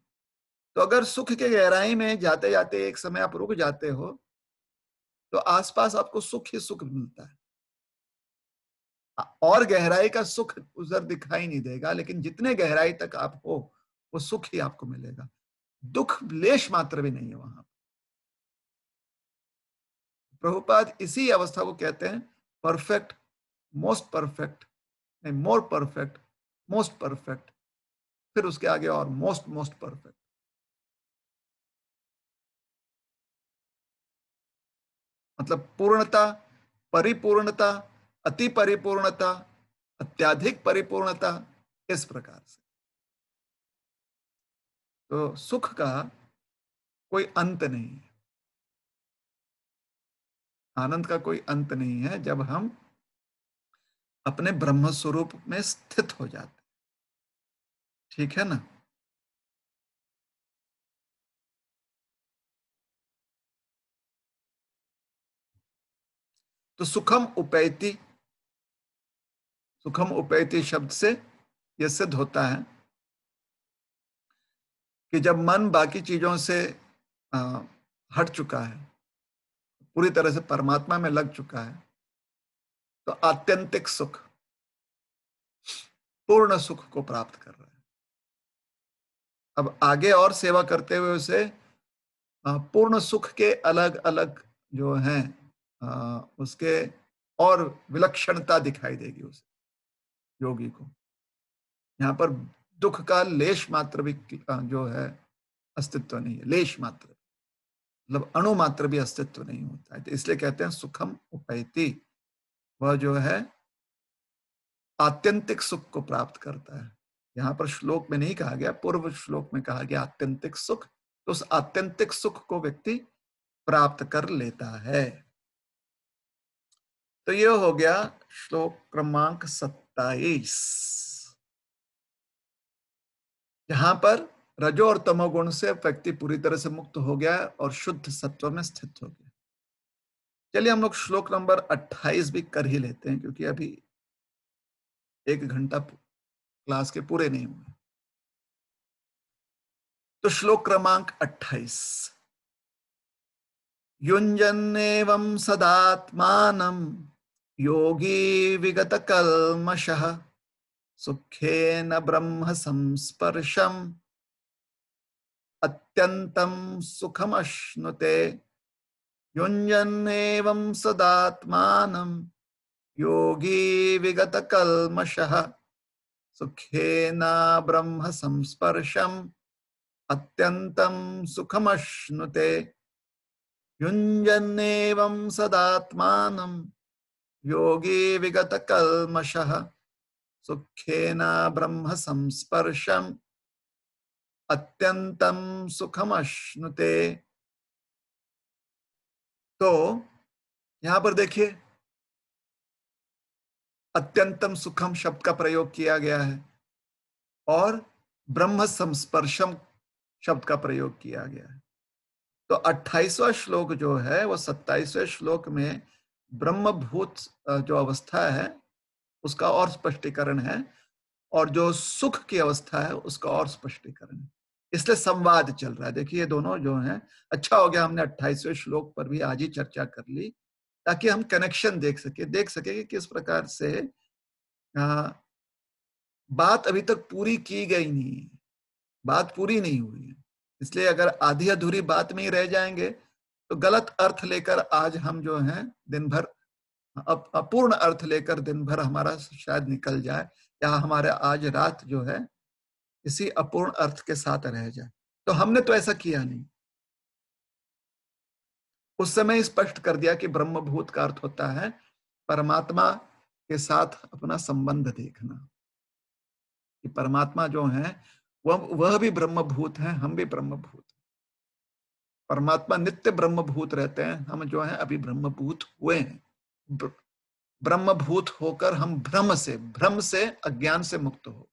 तो अगर सुख के गहराई में जाते जाते एक समय आप रुक जाते हो, तो आसपास आपको सुख ही सुख मिलता है। और गहराई का सुख उधर दिखाई नहीं देगा, लेकिन जितने गहराई तक आप हो वो सुख ही आपको मिलेगा। दुख लेश मात्र भी नहीं है वहां। प्रभुपाद इसी अवस्था को कहते हैं परफेक्ट, मोस्ट परफेक्ट, नहीं मोर परफेक्ट, मोस्ट परफेक्ट, फिर उसके आगे और मोस्ट मोस्ट परफेक्ट। मतलब पूर्णता, परिपूर्णता, अति परिपूर्णता, अत्याधिक परिपूर्णता, इस प्रकार से। तो सुख का कोई अंत नहीं है, आनंद का कोई अंत नहीं है जब हम अपने ब्रह्म स्वरूप में स्थित हो जाते। ठीक है ना? तो सुखम उपैति, सुखम उपैति शब्द से यह सिद्ध होता है कि जब मन बाकी चीजों से हट चुका है, पूरी तरह से परमात्मा में लग चुका है, तो आत्यंतिक सुख, पूर्ण सुख को प्राप्त कर रहा है। अब आगे और सेवा करते हुए उसे पूर्ण सुख के अलग अलग जो हैं उसके और विलक्षणता दिखाई देगी उसे, योगी को। यहाँ पर दुख का लेश मात्र भी जो है अस्तित्व नहीं है, लेश मात्र, मतलब अणु मात्र भी अस्तित्व नहीं होता है। तो इसलिए कहते हैं सुखम उपैति, वह जो है आत्यंतिक सुख को प्राप्त करता है। यहाँ पर श्लोक में नहीं कहा गया, पूर्व श्लोक में कहा गया आत्यंतिक सुख। तो उस आत्यंतिक सुख को व्यक्ति प्राप्त कर लेता है। तो ये हो गया श्लोक क्रमांक 27, जहां पर रजो और तमोगुण से व्यक्ति पूरी तरह से मुक्त हो गया और शुद्ध सत्व में स्थित हो गया। चलिए हम लोग श्लोक नंबर 28 भी कर ही लेते हैं, क्योंकि अभी 1 घंटा क्लास के पूरे नहीं हुए। तो श्लोक क्रमांक 28, युञ्जन्नेवं सदात्मानं योगी विगत कल्मषः सुखेन ब्रह्म संस्पर्शम अत्यंतं सुखमश्नुते। युञ्जन्नेवं सदात्मानं योगी विगत कल्मषः सुखेन ब्रह्म संस्पर्शम अत्यंतं सुखमश्नुते। युञ्जन्नेवं सदात्मानं योगी विगत कल्मषः सुखेन ब्रह्म संस्पर्शम अत्यंतं सुखमश्नुते। तो यहां पर देखिए अत्यंतम सुखम शब्द का प्रयोग किया गया है और ब्रह्म संस्पर्शम शब्द का प्रयोग किया गया है। तो 28वां श्लोक जो है वो 27वें श्लोक में ब्रह्मभूत जो अवस्था है उसका और स्पष्टीकरण है, और जो सुख की अवस्था है उसका और स्पष्टीकरण है। इसलिए संवाद चल रहा है। देखिए ये दोनों जो हैं, अच्छा हो गया हमने 28वें श्लोक पर भी आज ही चर्चा कर ली, ताकि हम कनेक्शन देख सके कि किस प्रकार से बात अभी तक पूरी की गई नहीं है, बात पूरी नहीं हुई है। इसलिए अगर आधी अधूरी बात में ही रह जाएंगे तो गलत अर्थ लेकर आज हम जो हैं दिन भर अपूर्ण अर्थ लेकर दिन भर हमारा शायद निकल जाए, या हमारे आज रात जो है इसी अपूर्ण अर्थ के साथ रह जाए। तो हमने तो ऐसा किया नहीं। उस समय स्पष्ट कर दिया कि ब्रह्मभूत का अर्थ होता है परमात्मा के साथ अपना संबंध देखना कि परमात्मा जो है वह भी ब्रह्मभूत है, हम भी ब्रह्मभूत। परमात्मा नित्य ब्रह्मभूत रहते हैं, हम जो है अभी ब्रह्मभूत हुए हैं। ब्रह्मभूत होकर हम भ्रम से अज्ञान से मुक्त हो।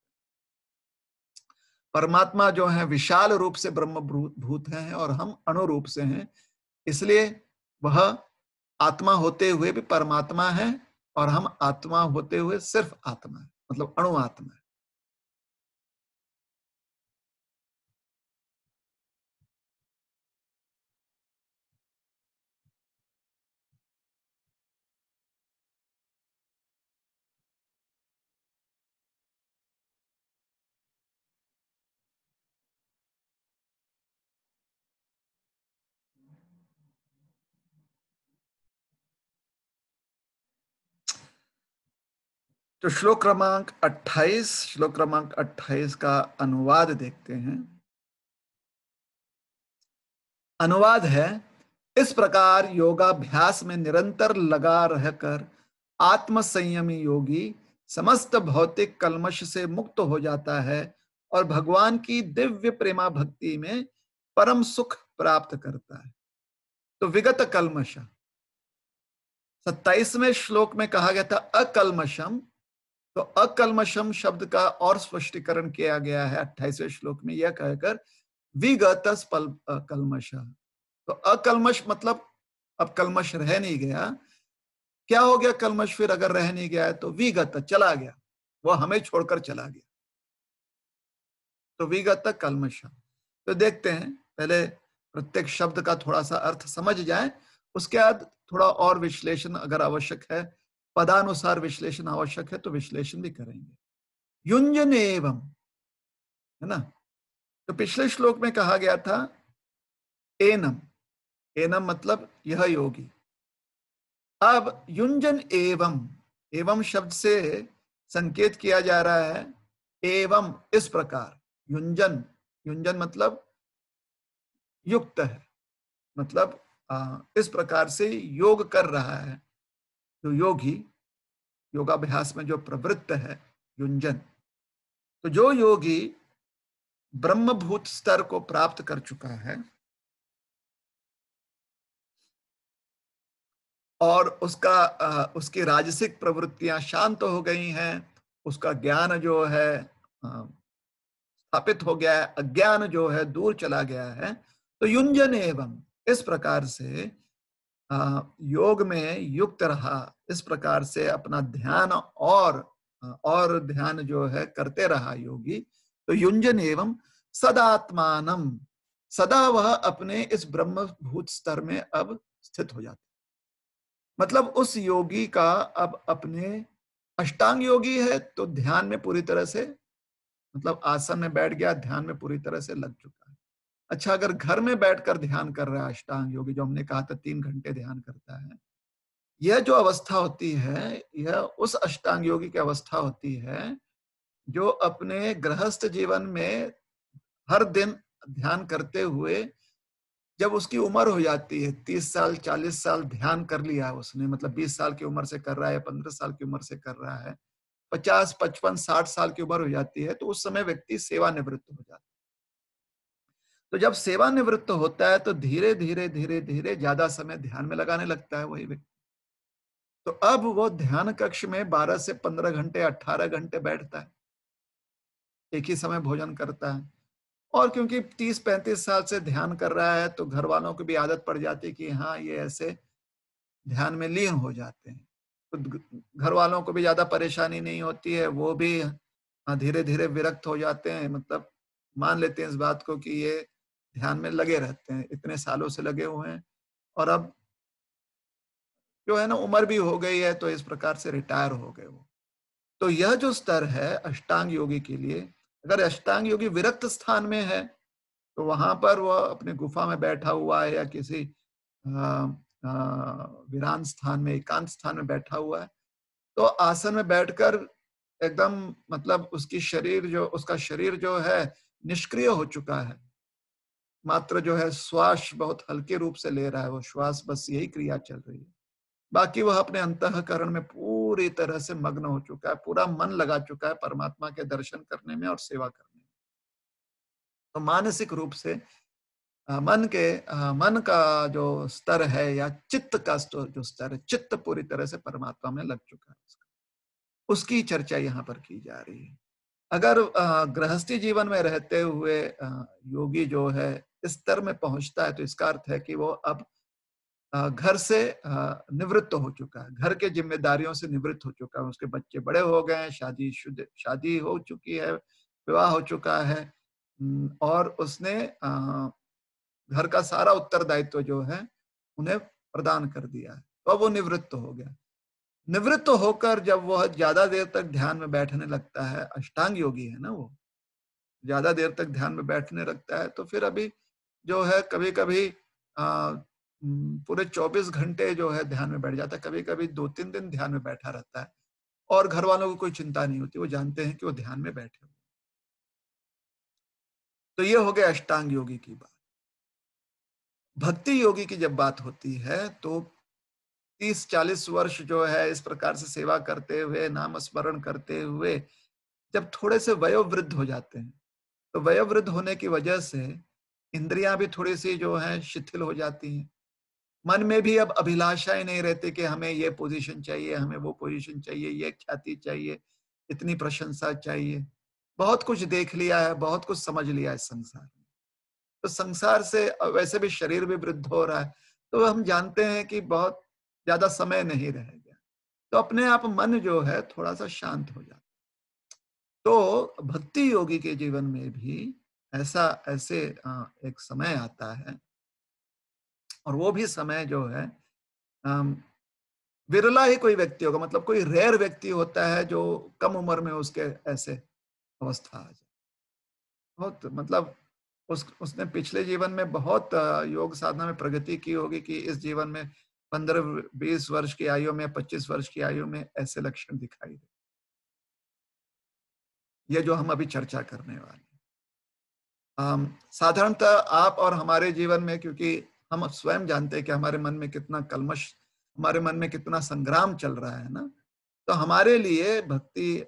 परमात्मा जो है विशाल रूप से ब्रह्मभूत भूत हैं और हम अणुरूप से हैं, इसलिए वह आत्मा होते हुए भी परमात्मा है और हम आत्मा होते हुए सिर्फ आत्मा है, मतलब अणु आत्मा है। तो श्लोक क्रमांक 28 का अनुवाद देखते हैं। अनुवाद है, इस प्रकार योगाभ्यास में निरंतर लगा रहकर आत्म संयमी योगी समस्त भौतिक कल्मश से मुक्त हो जाता है और भगवान की दिव्य प्रेमा भक्ति में परम सुख प्राप्त करता है। तो विगत कल्मश, 27वें श्लोक में कहा गया था अकल्मशम, तो अकल्मशम शब्द का और स्पष्टीकरण किया गया है 28वें श्लोक में यह कहकर विगत कल्मश। तो अकल्मश मतलब अब कल्मश रह नहीं गया। क्या हो गया कल्मश फिर अगर रह नहीं गया है? तो विगत चला गया, वो हमें छोड़कर चला गया, तो विगत कल्मश। तो देखते हैं, पहले प्रत्येक शब्द का थोड़ा सा अर्थ समझ जाए, उसके बाद थोड़ा और विश्लेषण अगर आवश्यक है, पदानुसार विश्लेषण आवश्यक है तो विश्लेषण भी करेंगे। युंजन एवं, है ना। तो पिछले श्लोक में कहा गया था एनम, एनम मतलब यह योगी। अब युंजन एवं, एवं शब्द से संकेत किया जा रहा है एवं इस प्रकार। युंजन, युंजन मतलब युक्त है, मतलब इस प्रकार से योग कर रहा है जो योगी, योगाभ्यास में जो प्रवृत्त है, युंजन। तो जो योगी ब्रह्मभूत स्तर को प्राप्त कर चुका है और उसकी राजसिक प्रवृत्तियां शांत हो गई हैं, उसका ज्ञान जो है स्थापित हो गया है, अज्ञान जो है दूर चला गया है, तो युंजन एवं इस प्रकार से योग में युक्त रहा, इस प्रकार से अपना ध्यान और ध्यान जो है करते रहा योगी, तो युंजन एवं सदात्मानम, सदा वह अपने इस ब्रह्मभूत स्तर में अब स्थित हो जाता। मतलब उस योगी का अब अपने, अष्टांग योगी है तो ध्यान में पूरी तरह से, मतलब आसन में बैठ गया, ध्यान में पूरी तरह से लग चुका है। अच्छा, अगर घर में बैठकर ध्यान कर रहा है अष्टांग योगी, जो हमने कहा था 3 घंटे ध्यान करता है, यह जो अवस्था होती है, यह उस अष्टांग योगी की अवस्था होती है जो अपने गृहस्थ जीवन में हर दिन ध्यान करते हुए, जब उसकी उम्र हो जाती है 30 साल 40 साल ध्यान कर लिया उसने, मतलब 20 साल की उम्र से कर रहा है या 15 साल की उम्र से कर रहा है, 50 55 60 साल की उम्र हो जाती है, तो उस समय व्यक्ति सेवानिवृत्त हो जाता है। तो जब सेवानिवृत्त होता है तो धीरे धीरे धीरे धीरे ज्यादा समय ध्यान में लगाने लगता है वही व्यक्ति। तो अब वो ध्यान कक्ष में 12 से 15 घंटे 18 घंटे बैठता है, एक ही समय भोजन करता है। और क्योंकि 30-35 साल से ध्यान कर रहा है तो घर वालों को भी आदत पड़ जाती है कि हाँ ये ऐसे ध्यान में लीन हो जाते हैं, तो घर वालों को भी ज्यादा परेशानी नहीं होती है, वो भी धीरे धीरे विरक्त हो जाते हैं, मतलब मान लेते हैं इस बात को कि ये ध्यान में लगे रहते हैं, इतने सालों से लगे हुए हैं और अब जो है ना उम्र भी हो गई है तो इस प्रकार से रिटायर हो गए वो। तो यह जो स्तर है अष्टांग योगी के लिए, अगर अष्टांग योगी विरक्त स्थान में है तो वहां पर वह अपने गुफा में बैठा हुआ है या किसी वीरान स्थान में, एकांत स्थान में बैठा हुआ है, तो आसन में बैठकर एकदम, मतलब उसका शरीर जो है निष्क्रिय हो चुका है, मात्र जो है श्वास बहुत हल्के रूप से ले रहा है, वो श्वास बस यही क्रिया चल रही है। बाकी वह अपने अंतःकरण में पूरी तरह से मग्न हो चुका है, पूरा मन लगा चुका है परमात्मा के दर्शन करने में और सेवा करने में। तो मानसिक रूप से मन का जो स्तर है या चित्त का जो स्तर है, चित्त पूरी तरह से परमात्मा में लग चुका है उसका। उसकी चर्चा यहाँ पर की जा रही है। अगर गृहस्थी जीवन में रहते हुए योगी जो है इस स्तर में पहुंचता है, तो इसका अर्थ है कि वो अब घर से निवृत्त हो चुका है, घर के जिम्मेदारियों से निवृत्त हो चुका है। उसके बच्चे बड़े हो गए हैं, शादी हो चुकी है, विवाह हो चुका है, और उसने घर का सारा उत्तरदायित्व जो है उन्हें प्रदान कर दिया है। तो अब वो निवृत्त हो गया। निवृत्त होकर जब वह ज्यादा देर तक ध्यान में बैठने लगता है, अष्टांग योगी है ना वो, ज्यादा देर तक ध्यान में बैठने लगता है, तो फिर अभी जो है कभी कभी पूरे 24 घंटे जो है ध्यान में बैठ जाता है, कभी कभी 2-3 दिन ध्यान में बैठा रहता है, और घर वालों को कोई चिंता नहीं होती, वो जानते हैं कि वो ध्यान में बैठे हुए। तो ये हो गया अष्टांग योगी की बात। भक्ति योगी की जब बात होती है, तो 30-40 वर्ष जो है इस प्रकार से सेवा करते हुए, नाम स्मरण करते हुए जब थोड़े से वयोवृद्ध हो जाते हैं, तो वयोवृद्ध होने की वजह से इंद्रियां भी थोड़ी सी जो है शिथिल हो जाती हैं। मन में भी अब अभिलाषाएं नहीं रहती कि हमें ये पोजीशन चाहिए, हमें वो पोजीशन चाहिए, ये ख्याति चाहिए, इतनी प्रशंसा चाहिए। बहुत कुछ देख लिया है, बहुत कुछ समझ लिया है संसार में। तो संसार से वैसे भी शरीर भी वृद्ध हो रहा है, तो हम जानते हैं कि बहुत ज्यादा समय नहीं रह गया। तो अपने आप मन जो है थोड़ा सा शांत हो जाता है। तो भक्ति योगी के जीवन में भी ऐसे एक समय आता है, और वो भी समय जो है अम, विरला ही कोई व्यक्ति होगा, मतलब कोई रेयर व्यक्ति होता है जो कम उम्र में उसके ऐसे अवस्था आ जाए। बहुत मतलब उसने पिछले जीवन में बहुत योग साधना में प्रगति की होगी कि इस जीवन में 15-20 वर्ष की आयु में, 25 वर्ष की आयु में ऐसे लक्षण दिखाई दे, ये जो हम अभी चर्चा करने वाले हैं। साधारणतः आप और हमारे जीवन में, क्योंकि हम स्वयं जानते हैं कि हमारे मन में कितना कल्मश, हमारे मन में कितना संग्राम चल रहा है ना, तो हमारे लिए भक्ति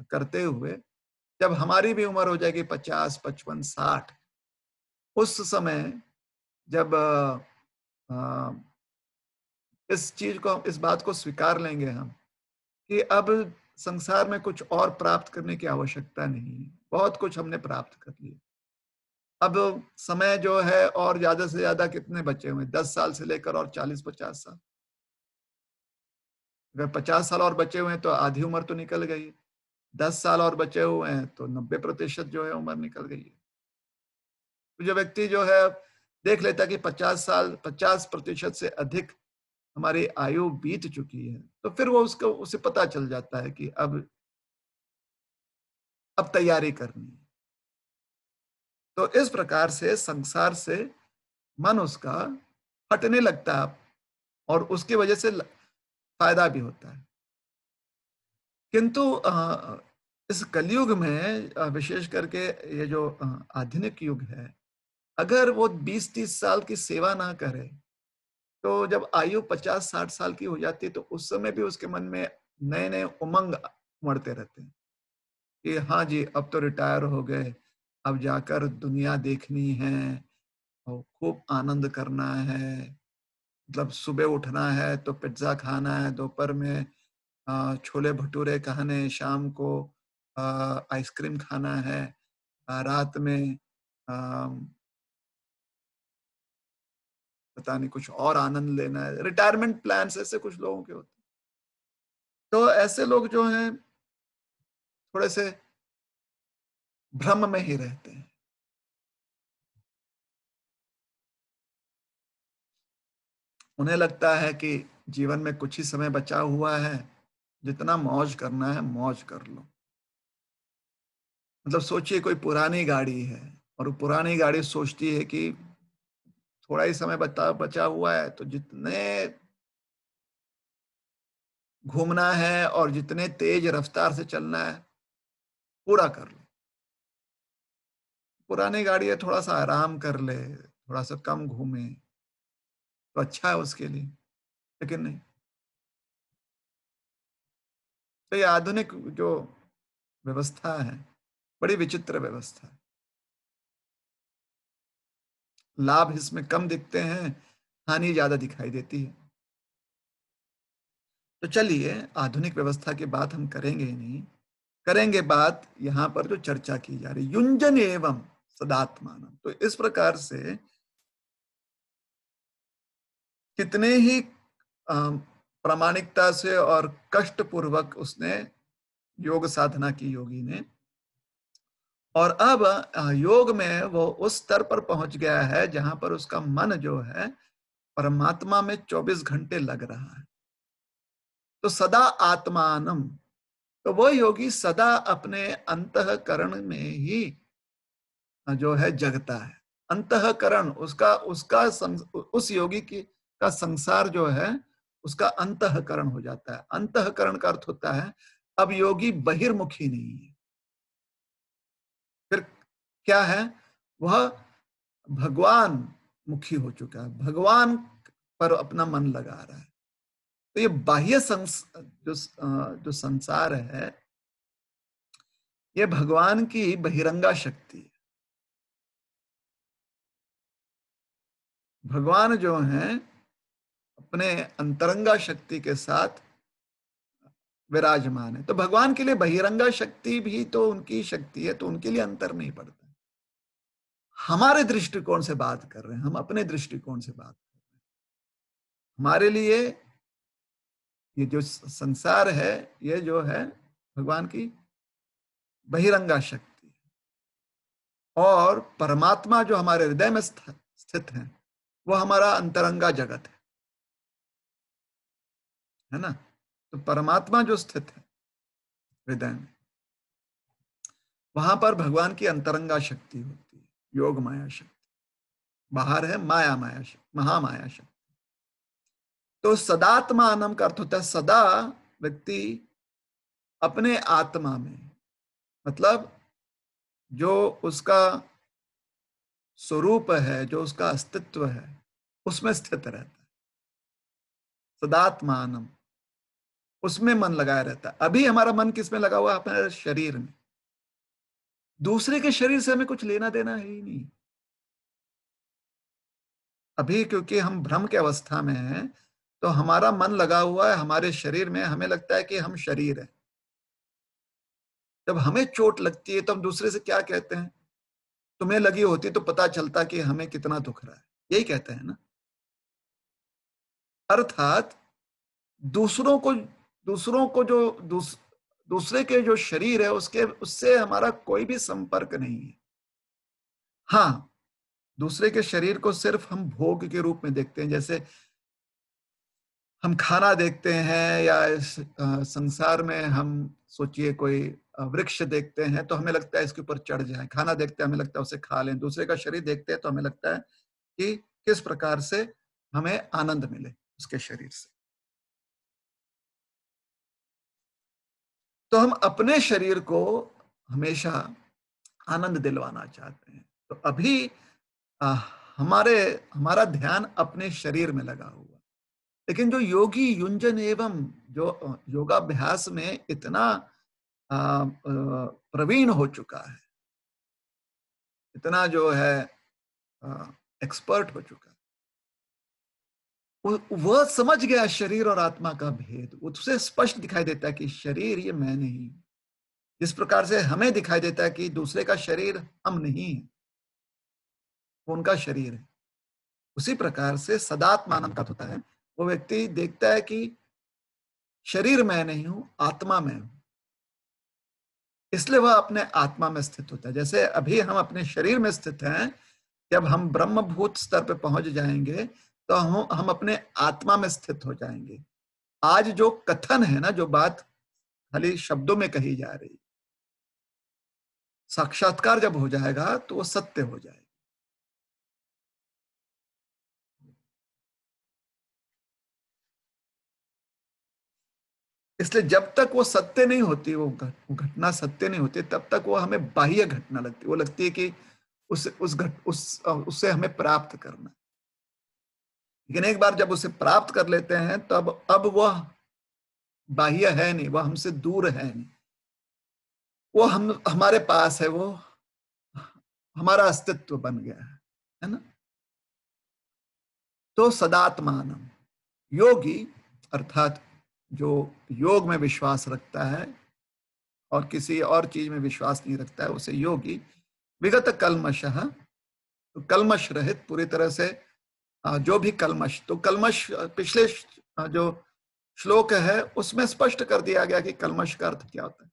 करते हुए जब हमारी भी उम्र हो जाएगी 50, 55, 60, उस समय जब अ, इस बात को स्वीकार लेंगे हम कि अब संसार में कुछ और प्राप्त करने की आवश्यकता नहीं है, बहुत कुछ हमने प्राप्त कर लिया। अब समय जो है और ज्यादा से ज्यादा कितने बचे हुए हैं, 10 साल से लेकर और 40-50 साल। अगर 50 साल और बचे हुए हैं तो आधी उम्र तो निकल गई है। 10 साल और बचे हुए हैं तो 90% जो है उम्र निकल गई है। तो जो व्यक्ति जो है देख लेता है कि 50 साल, 50% से अधिक हमारी आयु बीत चुकी है, तो फिर वो उसको उसे पता चल जाता है कि अब तैयारी करनी है। तो इस प्रकार से संसार से मन उसका हटने लगता है, और उसकी वजह से फायदा भी होता है। किंतु इस कलयुग में विशेष करके ये जो आधुनिक युग है, अगर वो 20-30 साल की सेवा ना करे, तो जब आयु 50-60 साल की हो जाती है, तो उस समय भी उसके मन में नए नए उमंग उमड़ते रहते हैं कि हाँ जी, अब तो रिटायर हो गए, अब जाकर दुनिया देखनी है और खूब आनंद करना है। मतलब सुबह उठना है तो पिज्जा खाना है, दोपहर में छोले भटूरे खाने, शाम को आइसक्रीम खाना है, रात में अ, पता नहीं कुछ और आनंद लेना है। रिटायरमेंट प्लान्स ऐसे कुछ लोगों के होते हैं। तो ऐसे लोग जो हैं थोड़े से भ्रम में ही रहते हैं। उन्हें लगता है कि जीवन में कुछ ही समय बचा हुआ है, जितना मौज करना है मौज कर लो। मतलब सोचिए कोई पुरानी गाड़ी है, और वो पुरानी गाड़ी सोचती है कि थोड़ा ही समय बचा हुआ है, तो जितने घूमना है और जितने तेज रफ्तार से चलना है पूरा कर लो। पुरानी गाड़ी है, थोड़ा सा आराम कर ले, थोड़ा सा कम घूमे तो अच्छा है उसके लिए, लेकिन नहीं। तो ये आधुनिक जो व्यवस्था है, बड़ी विचित्र व्यवस्था है। लाभ इसमें कम दिखते हैं, हानि ज्यादा दिखाई देती है। तो चलिए, आधुनिक व्यवस्था की बात हम करेंगे ही नहीं, करेंगे बात यहाँ पर जो चर्चा की जा रही, युंजन एवं सदात्मानम। तो इस प्रकार से कितने ही प्रामाणिकता से और कष्ट पूर्वक उसने योग साधना की योगी ने, और अब योग में वो उस स्तर पर पहुंच गया है जहां पर उसका मन जो है परमात्मा में 24 घंटे लग रहा है। तो सदा आत्मानम, तो वो योगी सदा अपने अंतःकरण में ही जो है जगता है। अंतःकरण उसका उसका उस योगी की का संसार जो है उसका अंतःकरण हो जाता है। अंतःकरण का अर्थ होता है अब योगी बहिर्मुखी नहीं है, फिर क्या है, वह भगवान मुखी हो चुका है, भगवान पर अपना मन लगा रहा है। तो ये बाह्य जो संसार है, ये भगवान की बहिरंगा शक्ति है। भगवान जो है अपने अंतरंगा शक्ति के साथ विराजमान है। तो भगवान के लिए बहिरंगा शक्ति भी तो उनकी शक्ति है, तो उनके लिए अंतर नहीं पड़ता। हमारे दृष्टिकोण से बात कर रहे हैं, हम अपने दृष्टिकोण से बात कर रहे हैं। हमारे लिए ये जो संसार है, ये जो है भगवान की बहिरंगा शक्ति, और परमात्मा जो हमारे हृदय में स्थित है वो हमारा अंतरंगा जगत है ना। तो परमात्मा जो स्थित है हृदय में, वहां पर भगवान की अंतरंगा शक्ति होती है, योग माया शक्ति। बाहर है माया माया शक्ति, महामाया शक्ति। तो सदात्मानम का अर्थ होता है सदा व्यक्ति अपने आत्मा में, मतलब जो उसका स्वरूप है, जो उसका अस्तित्व है, उसमें स्थित रहता है। सदात्मानम, उसमें मन लगाया रहता है। अभी हमारा मन किसमें लगा हुआ है? अपने शरीर में। दूसरे के शरीर से हमें कुछ लेना देना है ही नहीं अभी, क्योंकि हम भ्रम के अवस्था में हैं। तो हमारा मन लगा हुआ है हमारे शरीर में, हमें लगता है कि हम शरीर हैं। जब हमें चोट लगती है तो हम दूसरे से क्या कहते हैं? तुम्हें लगी होती तो पता चलता कि हमें कितना दुख रहा है, यही कहते हैं ना। अर्थात दूसरों को दूसरों को जो दूसरे के जो शरीर है उसके उससे हमारा कोई भी संपर्क नहीं है। हाँ, दूसरे के शरीर को सिर्फ हम भोग के रूप में देखते हैं। जैसे हम खाना देखते हैं, या इस संसार में हम सोचिए कोई वृक्ष देखते हैं तो हमें लगता है इसके ऊपर चढ़ जाए। खाना देखते हैं हमें लगता है उसे खा लें। दूसरे का शरीर देखते हैं तो हमें लगता है कि किस प्रकार से हमें आनंद मिले उसके शरीर से। तो हम अपने शरीर को हमेशा आनंद दिलवाना चाहते हैं। तो अभी अ, हमारे हमारा ध्यान अपने शरीर में लगा हुआ। लेकिन जो योगी युंजन एवं जो योगाभ्यास में इतना प्रवीण हो चुका है, इतना जो है एक्सपर्ट हो चुका है, वह समझ गया शरीर और आत्मा का भेद। उसे स्पष्ट दिखाई देता है कि शरीर ये मैं नहीं। जिस प्रकार से हमें दिखाई देता है कि दूसरे का शरीर हम नहीं है, वो उनका शरीर है, उसी प्रकार से सदात्मान का होता है। वो व्यक्ति देखता है कि शरीर मैं नहीं हूं, आत्मा में हूं, इसलिए वह अपने आत्मा में स्थित होता है। जैसे अभी हम अपने शरीर में स्थित हैं, जब हम ब्रह्मभूत स्तर पे पहुंच जाएंगे तो हम अपने आत्मा में स्थित हो जाएंगे। आज जो कथन है ना, जो बात खाली शब्दों में कही जा रही, साक्षात्कार जब हो जाएगा तो वो सत्य हो जाएगा। इसलिए जब तक वो सत्य नहीं होती, वो घटना सत्य नहीं होती, तब तक वो हमें बाह्य घटना लगती। वो लगती है कि उससे हमें प्राप्त करना। लेकिन एक बार जब उसे प्राप्त कर लेते हैं तब अब वह बाह्य है नहीं, वो हमसे दूर है नहीं, वो हम हमारे पास है, वो हमारा अस्तित्व बन गया है ना। तो सदात्मानम, योगी अर्थात जो योग में विश्वास रखता है और किसी और चीज में विश्वास नहीं रखता है, उसे योगी विगत कल्मशः, तो कल्मश रहित पूरी तरह से, जो भी कल्मश, तो कल्मश पिछले जो श्लोक है उसमें स्पष्ट कर दिया गया कि कल्मश का अर्थ क्या होता है।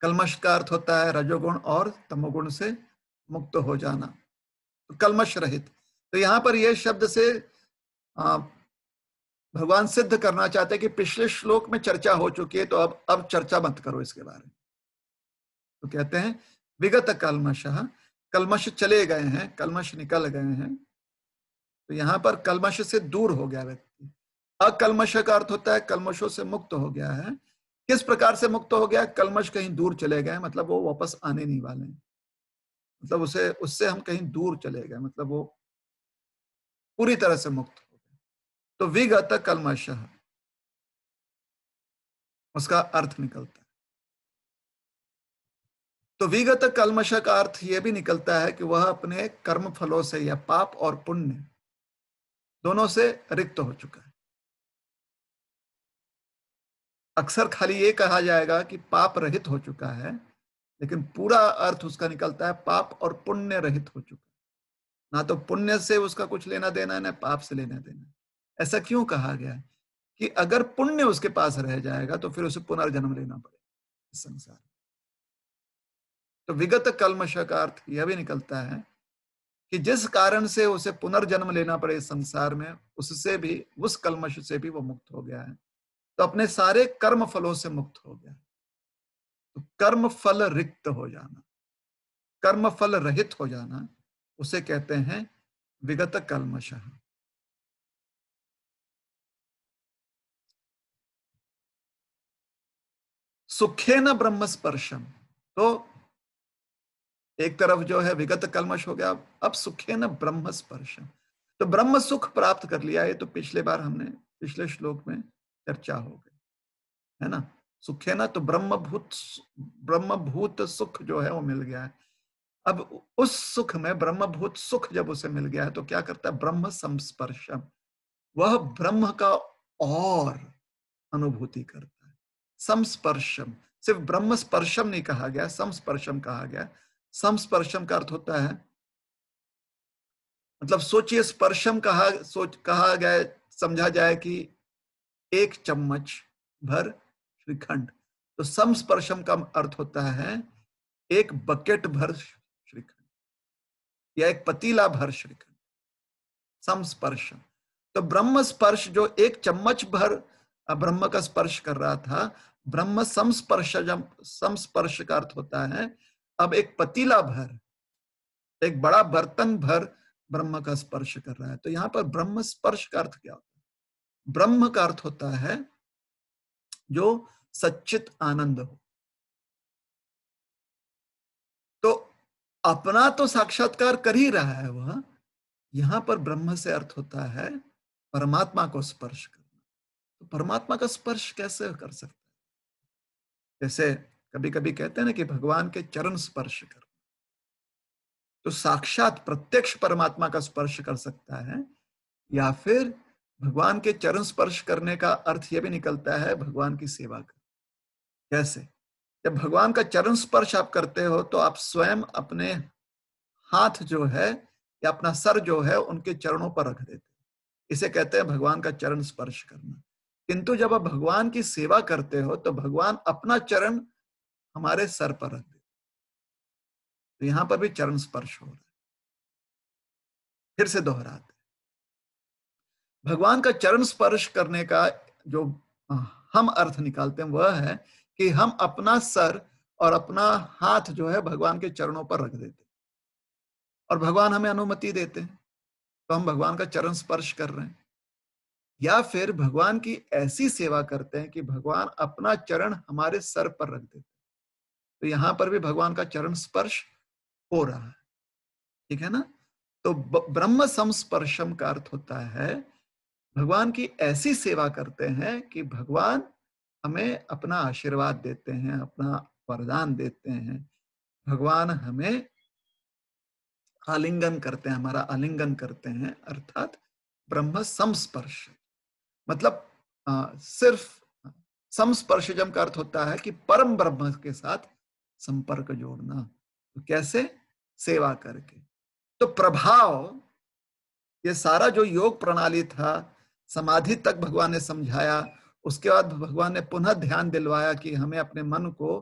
कल्मश का अर्थ होता है रजोगुण और तमोगुण से मुक्त हो जाना, तो कल्मश रहित। तो यहां पर यह शब्द से भगवान सिद्ध करना चाहते हैं कि पिछले श्लोक में चर्चा हो चुकी है, तो अब चर्चा मत करो इसके बारे में। तो कहते हैं विगत कल्मशः, कल्मश चले गए हैं, कल्मश निकल गए हैं। तो यहां पर कल्मश से दूर हो गया व्यक्ति। अकल्मश का अर्थ होता है कल्मशों से मुक्त हो गया है। किस प्रकार से मुक्त हो गया? कल्मश कहीं दूर चले गए, मतलब वो वापस आने नहीं वाले हैं, मतलब उसे उससे हम कहीं दूर चले गए, मतलब वो पूरी तरह से मुक्त हो गए। तो विगत कल्मशः उसका अर्थ निकलता है। तो विगत कल्मश का अर्थ यह भी निकलता है कि वह अपने कर्म फलों से या पाप और पुण्य दोनों से रिक्त हो चुका है। अक्सर खाली ये कहा जाएगा कि पाप रहित हो चुका है, लेकिन पूरा अर्थ उसका निकलता है पाप और पुण्य रहित हो चुका है। ना तो पुण्य से उसका कुछ लेना देना है, ना पाप से लेना देना है। ऐसा क्यों कहा गया है? कि अगर पुण्य उसके पास रह जाएगा तो फिर उसे पुनर्जन्म लेना पड़ेगा इस संसार में। तो विगत कल्मश का अर्थ यह भी निकलता है कि जिस कारण से उसे पुनर्जन्म लेना पड़े इस संसार में, उससे भी, उस कल्मश से भी वो मुक्त हो गया है, तो अपने सारे कर्म फलों से मुक्त हो गया। तो कर्म फल रिक्त हो जाना, कर्म फल रहित हो जाना, उसे कहते हैं विगत कल्मशः। सुखेन ब्रह्म स्पर्शम, तो एक तरफ जो है विगत कल्मश हो गया, अब सुखेन ब्रह्म स्पर्शम, तो ब्रह्म सुख प्राप्त कर लिया। ये तो पिछले बार हमने पिछले श्लोक में चर्चा हो गई है ना। सुखे ना, तो ब्रह्मभूत सुख जो है वो मिल गया है। अब उस सुख में, ब्रह्मभूत सुख जब उसे मिल गया है, तो क्या करता है? ब्रह्म संस्पर्शम, वह ब्रह्म का और अनुभूति करता है। संस्पर्शम, सिर्फ ब्रह्म स्पर्शम नहीं कहा गया, संस्पर्शम कहा गया। संस्पर्शम का अर्थ होता है, मतलब सोचिए, स्पर्शम कहा गया, समझा जाए कि एक चम्मच भर श्रीखंड, तो समस्पर्शम का अर्थ होता है एक बकेट भर श्रीखंड या एक पतीला भर श्रीखंड। समस्पर्शम, तो ब्रह्म स्पर्श जो एक चम्मच भर ब्रह्म का स्पर्श कर रहा था, ब्रह्म संस्पर्श का अर्थ होता है अब एक पतीला भर, एक बड़ा बर्तन भर ब्रह्म का स्पर्श कर रहा है। तो यहां पर ब्रह्म स्पर्श का अर्थ क्या होता है? ब्रह्म का अर्थ होता है जो सच्चित आनंद हो। तो अपना तो साक्षात्कार कर ही रहा है वह, यहां पर ब्रह्म से अर्थ होता है परमात्मा को स्पर्श करना। तो परमात्मा का स्पर्श कैसे कर सकता है? जैसे कभी कभी कहते हैं ना कि भगवान के चरण स्पर्श कर, तो साक्षात प्रत्यक्ष परमात्मा का स्पर्श कर सकता है, या फिर भगवान के चरण स्पर्श करने का अर्थ यह भी निकलता है भगवान की सेवा कर। कैसे? जब भगवान का चरण स्पर्श आप करते हो तो आप स्वयं अपने हाथ जो है या अपना सर जो है उनके चरणों पर रख देते, इसे कहते हैं भगवान का चरण स्पर्श करना। किंतु जब आप भगवान की सेवा करते हो तो भगवान अपना चरण हमारे सर पर रख देते, तो यहां पर भी चरण स्पर्श हो रहा है। फिर से दोहराते, भगवान का चरण स्पर्श करने का जो हम अर्थ निकालते हैं वह है कि हम अपना सर और अपना हाथ जो है भगवान के चरणों पर रख देते, और भगवान हमें अनुमति देते हैं, तो हम भगवान का चरण स्पर्श कर रहे हैं। या फिर भगवान की ऐसी सेवा करते हैं कि भगवान अपना चरण हमारे सर पर रख देते, तो यहां पर भी भगवान का चरण स्पर्श हो रहा है। ठीक है ना। तो ब्रह्म संस्पर्शम का अर्थ होता है भगवान की ऐसी सेवा करते हैं कि भगवान हमें अपना आशीर्वाद देते हैं, अपना वरदान देते हैं। भगवान हमें आलिंगन करते हैं, हमारा आलिंगन करते हैं, अर्थात ब्रह्म संस्पर्श। मतलब सिर्फ संस्पर्शजम का अर्थ होता है कि परम ब्रह्म के साथ संपर्क जोड़ना। तो कैसे? सेवा करके। तो प्रभाव, ये सारा जो योग प्रणाली था, समाधि तक भगवान ने समझाया। उसके बाद भगवान ने पुनः ध्यान दिलवाया कि हमें अपने मन को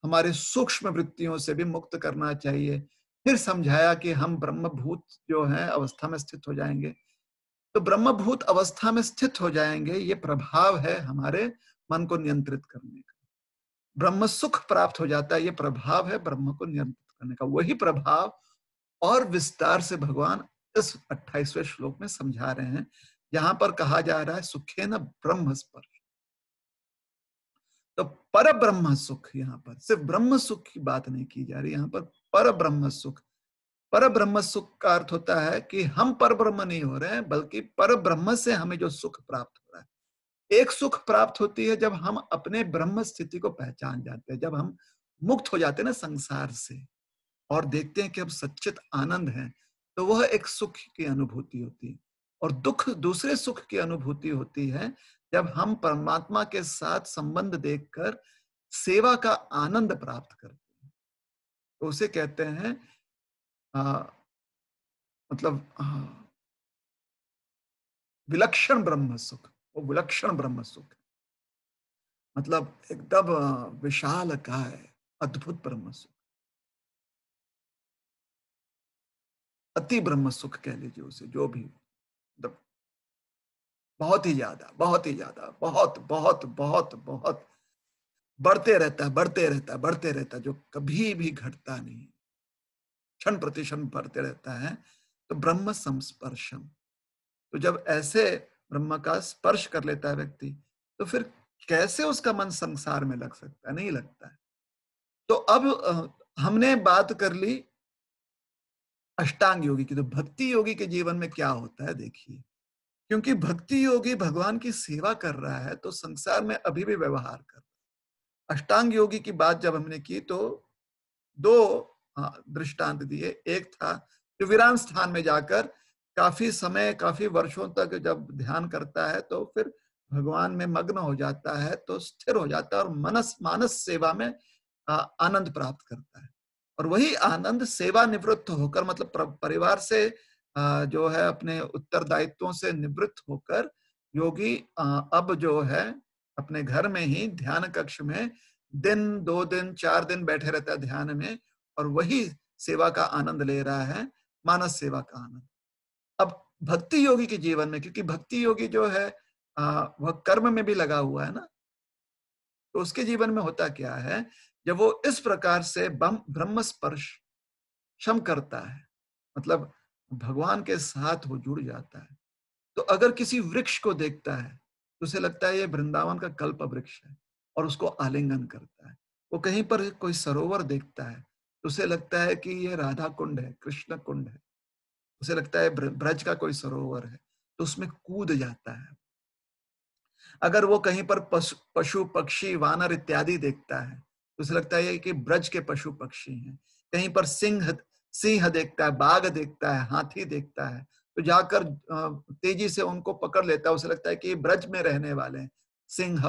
हमारे सूक्ष्म वृत्तियों से भी मुक्त करना चाहिए। फिर समझाया कि हम ब्रह्मभूत जो है अवस्था में स्थित हो जाएंगे। तो ब्रह्मभूत अवस्था में स्थित हो जाएंगे, ये प्रभाव है हमारे मन को नियंत्रित करने का। ब्रह्म सुख प्राप्त हो जाता है, ये प्रभाव है ब्रह्म को नियंत्रित करने का। वही प्रभाव और विस्तार से भगवान इस 28वें श्लोक में समझा रहे हैं, जहां पर कहा जा रहा है सुखे न ब्रह्म स्पर्श। तो पर ब्रह्म सुख, यहां पर सिर्फ ब्रह्म सुख की बात नहीं की जा रही, यहां पर पर ब्रह्म सुख। पर ब्रह्म सुख का अर्थ होता है कि हम पर ब्रह्म नहीं हो रहे हैं, बल्कि पर ब्रह्म से हमें जो सुख प्राप्त हो रहा है। एक सुख प्राप्त होती है जब हम अपने ब्रह्म स्थिति को पहचान जाते हैं, जब हम मुक्त हो जाते हैं ना संसार से, और देखते हैं कि अब सच्चित आनंद है, तो वह एक सुख की अनुभूति होती है। और दुख, दूसरे सुख की अनुभूति होती है जब हम परमात्मा के साथ संबंध देखकर सेवा का आनंद प्राप्त करते हैं। तो उसे कहते हैं आ, मतलब विलक्षण ब्रह्म सुख। वो विलक्षण ब्रह्म सुख, मतलब एकदम विशाल काय अद्भुत ब्रह्म सुख, अति ब्रह्म सुख कह लीजिए उसे, जो भी, मतलब बहुत ही ज्यादा, बहुत ही ज्यादा, बहुत बहुत बहुत बहुत बढ़ते रहता है, बढ़ते रहता है, बढ़ते रहता है, जो कभी भी घटता नहीं, क्षण प्रतिक्षण बढ़ते रहता है। तो ब्रह्म संस्पर्शम। तो जब ऐसे ब्रह्म का स्पर्श कर लेता है व्यक्ति, तो फिर कैसे उसका मन संसार में लग सकता है? नहीं लगता है। तो अब हमने बात कर ली अष्टांग योगी की। तो भक्ति योगी के जीवन में क्या होता है देखिए। क्योंकि भक्ति योगी भगवान की सेवा कर रहा है, तो संसार में अभी भी व्यवहार कर रहा है। अष्टांग योगी की बात जब हमने की तो दो दृष्टांत दिए। एक था जो वीरान स्थान में जाकर काफी समय, काफी वर्षों तक जब ध्यान करता है, तो फिर भगवान में मग्न हो जाता है, तो स्थिर हो जाता है और मनस मानस सेवा में आनंद प्राप्त करता है। और वही आनंद सेवा निवृत्त होकर, मतलब परिवार से जो है अपने उत्तरदायित्वों से निवृत्त होकर, योगी अब जो है अपने घर में ही ध्यान कक्ष में दिन, 2 दिन, 4 दिन बैठे रहता है ध्यान में, और वही सेवा का आनंद ले रहा है, मानस सेवा का आनंद। अब भक्ति योगी के जीवन में, क्योंकि भक्ति योगी जो है वह कर्म में भी लगा हुआ है ना, तो उसके जीवन में होता क्या है, जब वो इस प्रकार से ब्रह्म स्पर्श क्षम करता है, मतलब भगवान के साथ वो जुड़ जाता है, तो अगर किसी वृक्ष को देखता है तो उसे लगता है ये वृंदावन का कल्प वृक्ष है, और उसको आलिंगन करता है। वो कहीं पर कोई सरोवर देखता है तो उसे लगता है कि ये राधा कुंड है, कृष्ण कुंड है। उसे लगता है ब्रज का कोई सरोवर है, तो उसमें कूद जाता है। अगर वो कहीं पर पशु पक्षी वानर इत्यादि देखता है तो उसे लगता है कि ब्रज के पशु पक्षी हैं। कहीं पर सिंह सिंह देखता है, बाघ देखता है, हाथी देखता है, तो जाकर तेजी से उनको पकड़ लेता है। उसे लगता है कि ये ब्रज में रहने वाले हैं, सिंह,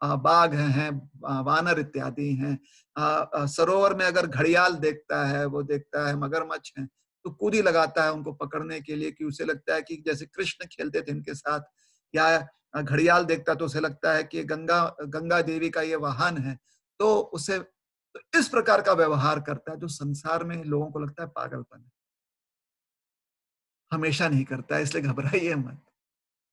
बाघ हैं, वानर इत्यादि हैं। सरोवर में अगर घड़ियाल देखता है, वो देखता है मगरमच्छ हैं, तो कूदी लगाता है उनको पकड़ने के लिए, कि उसे लगता है कि जैसे कृष्ण खेलते थे इनके साथ। या घड़ियाल देखता तो उसे लगता है कि गंगा गंगा देवी का ये वाहन है, तो उसे, तो इस प्रकार का व्यवहार करता है, जो संसार में लोगों को लगता है पागलपन है। हमेशा नहीं करता है, इसलिए घबराइए मत।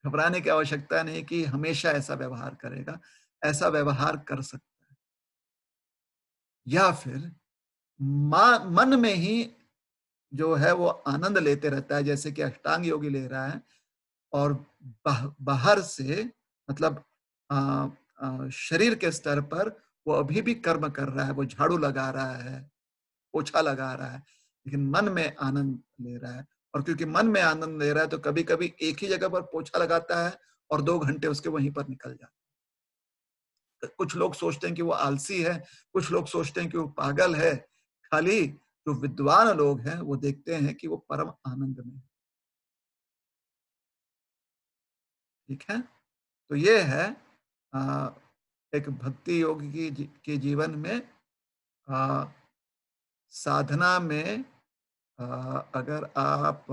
घबराने की आवश्यकता नहीं कि हमेशा ऐसा व्यवहार करेगा। ऐसा व्यवहार कर सकता है, या फिर मन में ही जो है वो आनंद लेते रहता है, जैसे कि अष्टांग योगी ले रहा है। और बाहर से, मतलब शरीर के स्तर पर वो अभी भी कर्म कर रहा है, वो झाड़ू लगा रहा है, पोछा लगा रहा है, लेकिन मन में आनंद ले रहा है। और क्योंकि मन में आनंद ले रहा है तो कभी-कभी एक ही जगह पर पोछा लगाता है और 2 घंटे उसके वहीं पर निकल जाते हैं। कुछ लोग सोचते हैं कि वो आलसी है, कुछ लोग सोचते हैं कि वो पागल है। खाली जो विद्वान लोग हैं, वो देखते हैं कि वो परम आनंद में है। ठीक है? तो ये है अ, एक भक्ति योगी के जीवन में अ, साधना में अ, अगर आप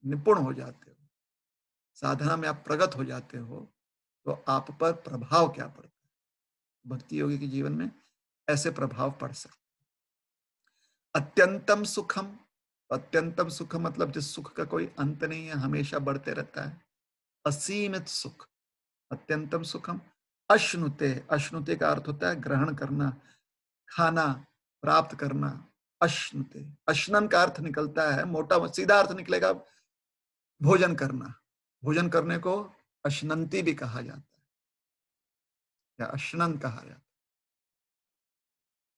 निपुण हो जाते हो, साधना में आप प्रगत हो जाते हो, तो आप पर प्रभाव क्या पड़ता है? भक्ति योगी के जीवन में ऐसे प्रभाव पड़ सकते हैं। अत्यंतम सुखम, अत्यंतम सुखम मतलब जिस सुख का कोई अंत नहीं है, हमेशा बढ़ते रहता है। असीमित सुख, अत्यंतम सुखम। अश्नुते, अश्नुते का अर्थ होता है ग्रहण करना, खाना, प्राप्त करना। अश्नुते, अश्नन का अर्थ निकलता है, मोटा सीधा अर्थ निकलेगा भोजन करना। भोजन करने को अश्नंती भी कहा जाता है या अश्नन कहा जाता है।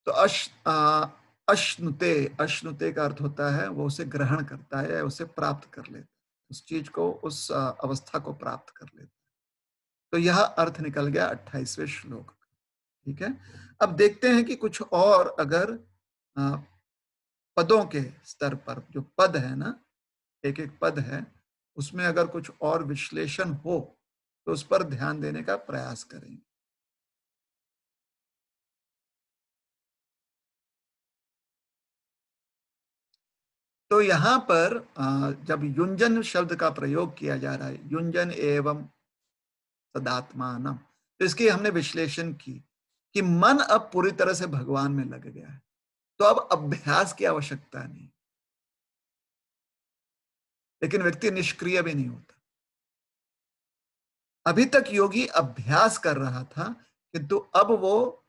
तो अश्नुते, अश्नुते का अर्थ होता है वो उसे ग्रहण करता है या उसे प्राप्त कर लेता है, उस चीज को, उस अवस्था को प्राप्त कर लेता है। तो यह अर्थ निकल गया 28वें श्लोक। ठीक है, अब देखते हैं कि कुछ और अगर अ, पदों के स्तर पर जो पद है ना, एक एक पद है, उसमें अगर कुछ और विश्लेषण हो तो उस पर ध्यान देने का प्रयास करेंगे। तो यहाँ पर जब युंजन शब्द का प्रयोग किया जा रहा है, युंजन एवं सदात्मानम, तो इसकी हमने विश्लेषण की कि मन अब पूरी तरह से भगवान में लग गया है, तो अब अभ्यास की आवश्यकता नहीं, लेकिन व्यक्ति निष्क्रिय भी नहीं होता। अभी तक योगी अभ्यास कर रहा था, किंतु अब वो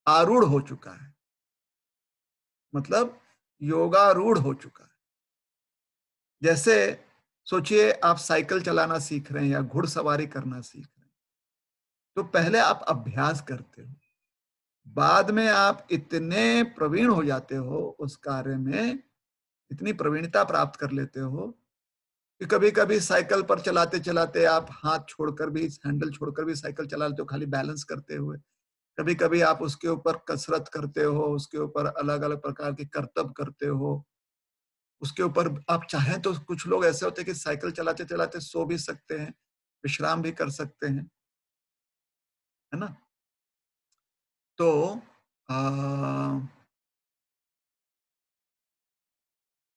आरूढ़ हो चुका है, मतलब योगारूढ़ हो चुका है। जैसे सोचिए आप साइकिल चलाना सीख रहे हैं या घुड़सवारी करना सीख रहे हैं, तो पहले आप अभ्यास करते हो, बाद में आप इतने प्रवीण हो जाते हो उस कार्य में, इतनी प्रवीणता प्राप्त कर लेते हो कि कभी-कभी साइकिल पर चलाते-चलाते आप हाथ छोड़कर भी, हैंडल छोड़कर भी साइकिल चला लेते हो खाली बैलेंस करते हुए। कभी-कभी आप उसके ऊपर कसरत करते हो, उसके ऊपर अलग-अलग प्रकार के करतब करते हो। उसके ऊपर आप चाहें तो कुछ लोग ऐसे होते हैं कि साइकिल चलाते-चलाते सो भी सकते हैं, विश्राम भी कर सकते हैं, है ना? तो अ,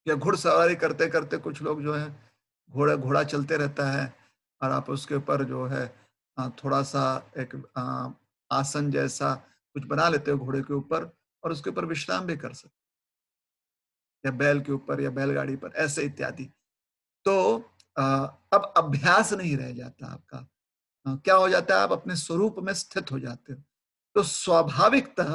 या घुड़सवारी करते-करते कुछ लोग जो है घोड़ा घोड़ा चलते रहता है और आप उसके ऊपर जो है थोड़ा-सा एक आसन जैसा कुछ बना लेते हो घोड़े के ऊपर और उसके ऊपर विश्राम भी कर सकते हैं, या बैल के ऊपर या बैलगाड़ी पर, ऐसे इत्यादि। तो अ, अब अभ्यास नहीं रह जाता आपका। क्या हो जाता है, आप अपने स्वरूप में स्थित हो जाते हो। तो स्वाभाविकतः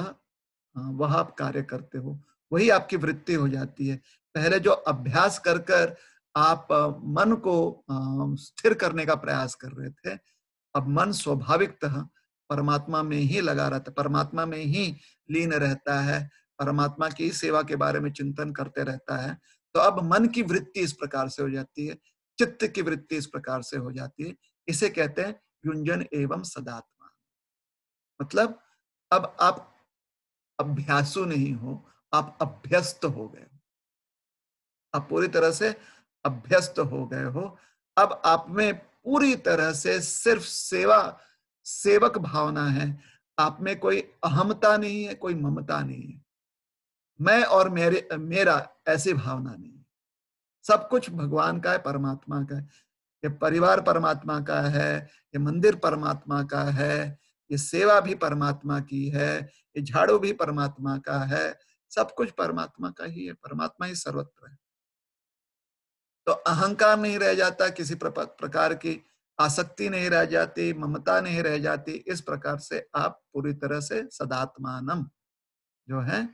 वह आप कार्य करते हो, वही आपकी वृत्ति हो जाती है। पहले जो अभ्यास कर कर आप मन को स्थिर करने का प्रयास कर रहे थे, अब मन स्वाभाविकतः परमात्मा में ही लगा रहता है, परमात्मा में ही लीन रहता है, परमात्मा की सेवा के बारे में चिंतन करते रहता है। तो अब मन की वृत्ति इस प्रकार से हो जाती है, चित्त की वृत्ति इस प्रकार से हो जाती है। इसे कहते हैं युंजन एवं सदात्मा। मतलब अब आप अभ्यासु नहीं हो, आप अभ्यस्त हो गए हो। आप पूरी तरह से अभ्यस्त हो गए हो। अब आप में पूरी तरह से सिर्फ सेवा, सेवक भावना है। आप में कोई अहमता नहीं है, कोई ममता नहीं है। मैं और मेरा ऐसी भावना नहीं है। सब कुछ भगवान का है, परमात्मा का है। ये परिवार परमात्मा का है, ये मंदिर परमात्मा का है, ये सेवा भी परमात्मा की है, ये झाड़ू भी परमात्मा का है, सब कुछ परमात्मा का ही है, परमात्मा ही सर्वत्र है। तो अहंकार नहीं रह जाता, किसी प्रकार की आसक्ति नहीं रह जाती, ममता नहीं रह जाती। इस प्रकार से आप पूरी तरह से सदात्मानम जो है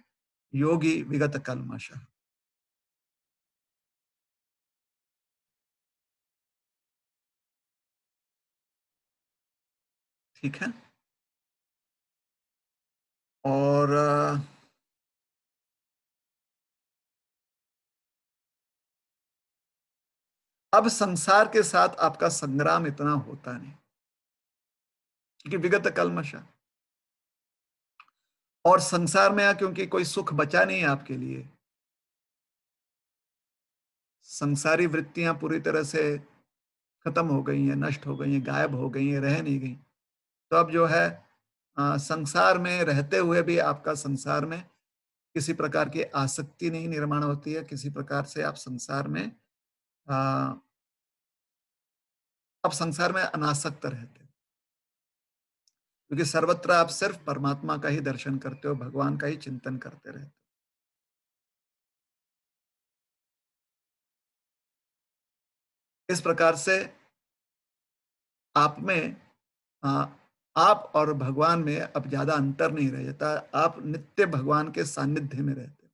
योगी विगत कल्मषः। ठीक है, और अब संसार के साथ आपका संग्राम इतना होता नहीं, क्योंकि विगत कल्मष, और संसार में क्योंकि कोई सुख बचा नहीं है आपके लिए, संसारी वृत्तियां पूरी तरह से खत्म हो गई हैं, नष्ट हो गई हैं, गायब हो गई हैं, रह नहीं गई। तो अब जो है संसार में रहते हुए भी आपका संसार में किसी प्रकार की आसक्ति नहीं निर्माण होती है, किसी प्रकार से आप संसार में अ, आप संसार में अनासक्त रहते हो, क्योंकि सर्वत्र आप सिर्फ परमात्मा का ही दर्शन करते हो, भगवान का ही चिंतन करते रहते हो। इस प्रकार से आप में अ, आप और भगवान में अब ज्यादा अंतर नहीं रह जाता, आप नित्य भगवान के सानिध्य में रहते हो।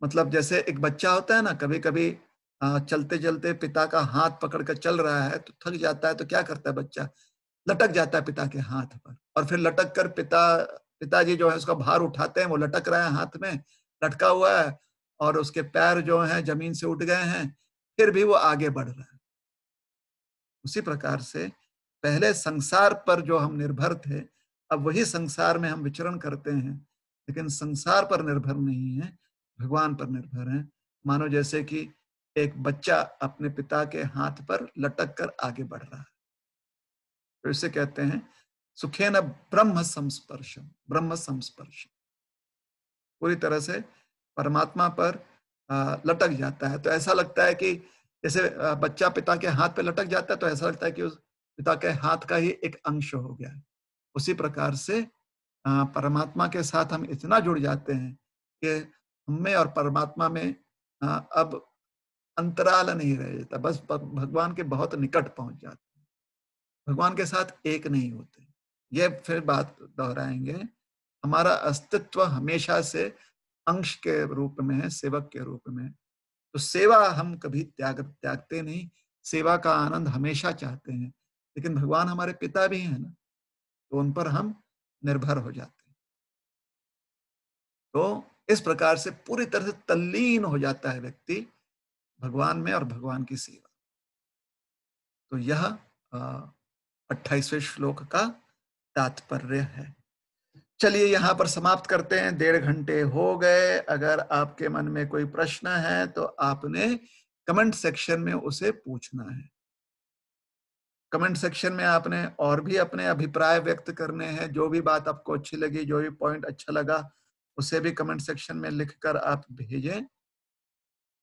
मतलब जैसे एक बच्चा होता है ना, कभी कभी चलते चलते पिता का हाथ पकड़ कर चल रहा है तो थक जाता है, तो क्या करता है बच्चा, लटक जाता है पिता के हाथ पर, और फिर लटक कर पिताजी जो है उसका भार उठाते हैं, वो लटक रहा है हाथ में, लटका हुआ है, और उसके पैर जो हैं जमीन से उठ गए हैं, फिर भी वो आगे बढ़ रहा है। उसी प्रकार से पहले संसार पर जो हम निर्भर थे, अब वही संसार में हम विचरण करते हैं, लेकिन संसार पर निर्भर नहीं है, भगवान पर निर्भर है। मानो जैसे कि एक बच्चा अपने पिता के हाथ पर लटक कर आगे बढ़ रहा है। तो इसे कहते हैं सुखेन ब्रह्म संस्पर्शम, ब्रह्म संस्पर्श, पूरी तरह से परमात्मा पर लटक जाता है। तो ऐसा लगता है कि जैसे बच्चा पिता के हाथ पे लटक जाता है, तो ऐसा लगता है कि उस पिता के हाथ का ही एक अंश हो गया है। उसी प्रकार से परमात्मा के साथ हम इतना जुड़ जाते हैं कि हमें और परमात्मा में अब अंतराल नहीं रह जाता, बस भगवान के बहुत निकट पहुंच जाते हैं, भगवान के साथ एक नहीं होते। ये फिर बात दोहराएंगे, हमारा अस्तित्व हमेशा से अंश के रूप में है, सेवक के रूप में है। तो सेवा हम कभी त्यागते नहीं, सेवा का आनंद हमेशा चाहते हैं, लेकिन भगवान हमारे पिता भी हैं ना, तो उन पर हम निर्भर हो जाते हैं। तो इस प्रकार से पूरी तरह से तल्लीन हो जाता है व्यक्ति भगवान में और भगवान की सेवा। तो यह 28वें श्लोक का तात्पर्य है। चलिए यहाँ पर समाप्त करते हैं, 1.5 घंटे हो गए। अगर आपके मन में कोई प्रश्न है तो आपने कमेंट सेक्शन में उसे पूछना है। कमेंट सेक्शन में आपने और भी अपने अभिप्राय व्यक्त करने हैं, जो भी बात आपको अच्छी लगी, जो भी पॉइंट अच्छा लगा, उसे भी कमेंट सेक्शन में लिखकर आप भेजें।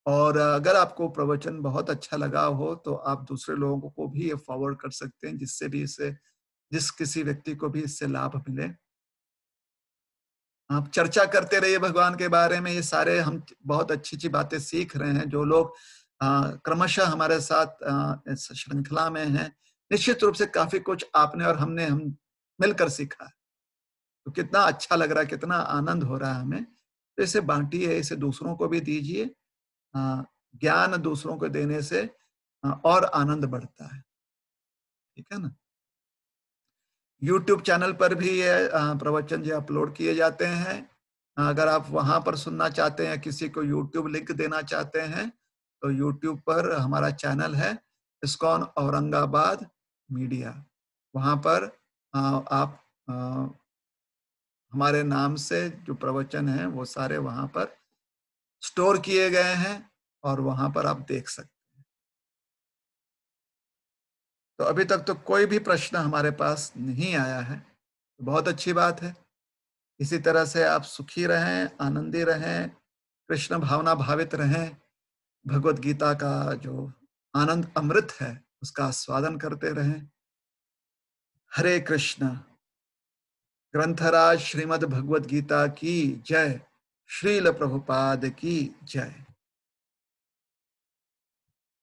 और अगर आपको प्रवचन बहुत अच्छा लगा हो तो आप दूसरे लोगों को भी ये फॉरवर्ड कर सकते हैं, जिससे भी इससे जिस किसी व्यक्ति को भी इससे लाभ मिले। आप चर्चा करते रहिए भगवान के बारे में, ये सारे हम बहुत अच्छी-अच्छी बातें सीख रहे हैं। जो लोग क्रमशः हमारे साथ इस श्रृंखला में हैं, निश्चित रूप से काफ़ी कुछ आपने और हम मिलकर सीखा है। तो कितना अच्छा लग रहा है, कितना आनंद हो रहा है हमें। तो इसे बाँटिए, इसे दूसरों को भी दीजिए। अ, ज्ञान दूसरों को देने से और आनंद बढ़ता है। ठीक है ना? यूट्यूब चैनल पर भी ये प्रवचन जो अपलोड किए जाते हैं। अगर आप वहां पर सुनना चाहते हैं, किसी को यूट्यूब लिंक देना चाहते हैं, तो यूट्यूब पर हमारा चैनल है इस्कॉन औरंगाबाद मीडिया। वहां पर आप हमारे नाम से जो प्रवचन है वो सारे वहां पर स्टोर किए गए हैं, और वहां पर आप देख सकते हैं। तो अभी तक तो कोई भी प्रश्न हमारे पास नहीं आया है, तो बहुत अच्छी बात है। इसी तरह से आप सुखी रहें, आनंदी रहें, कृष्ण भावना भावित रहें, भगवत गीता का जो आनंद अमृत है उसका आस्वादन करते रहें। हरे कृष्ण। ग्रंथराज श्रीमद् भगवत गीता की जय। श्रील प्रभुपाद की जय।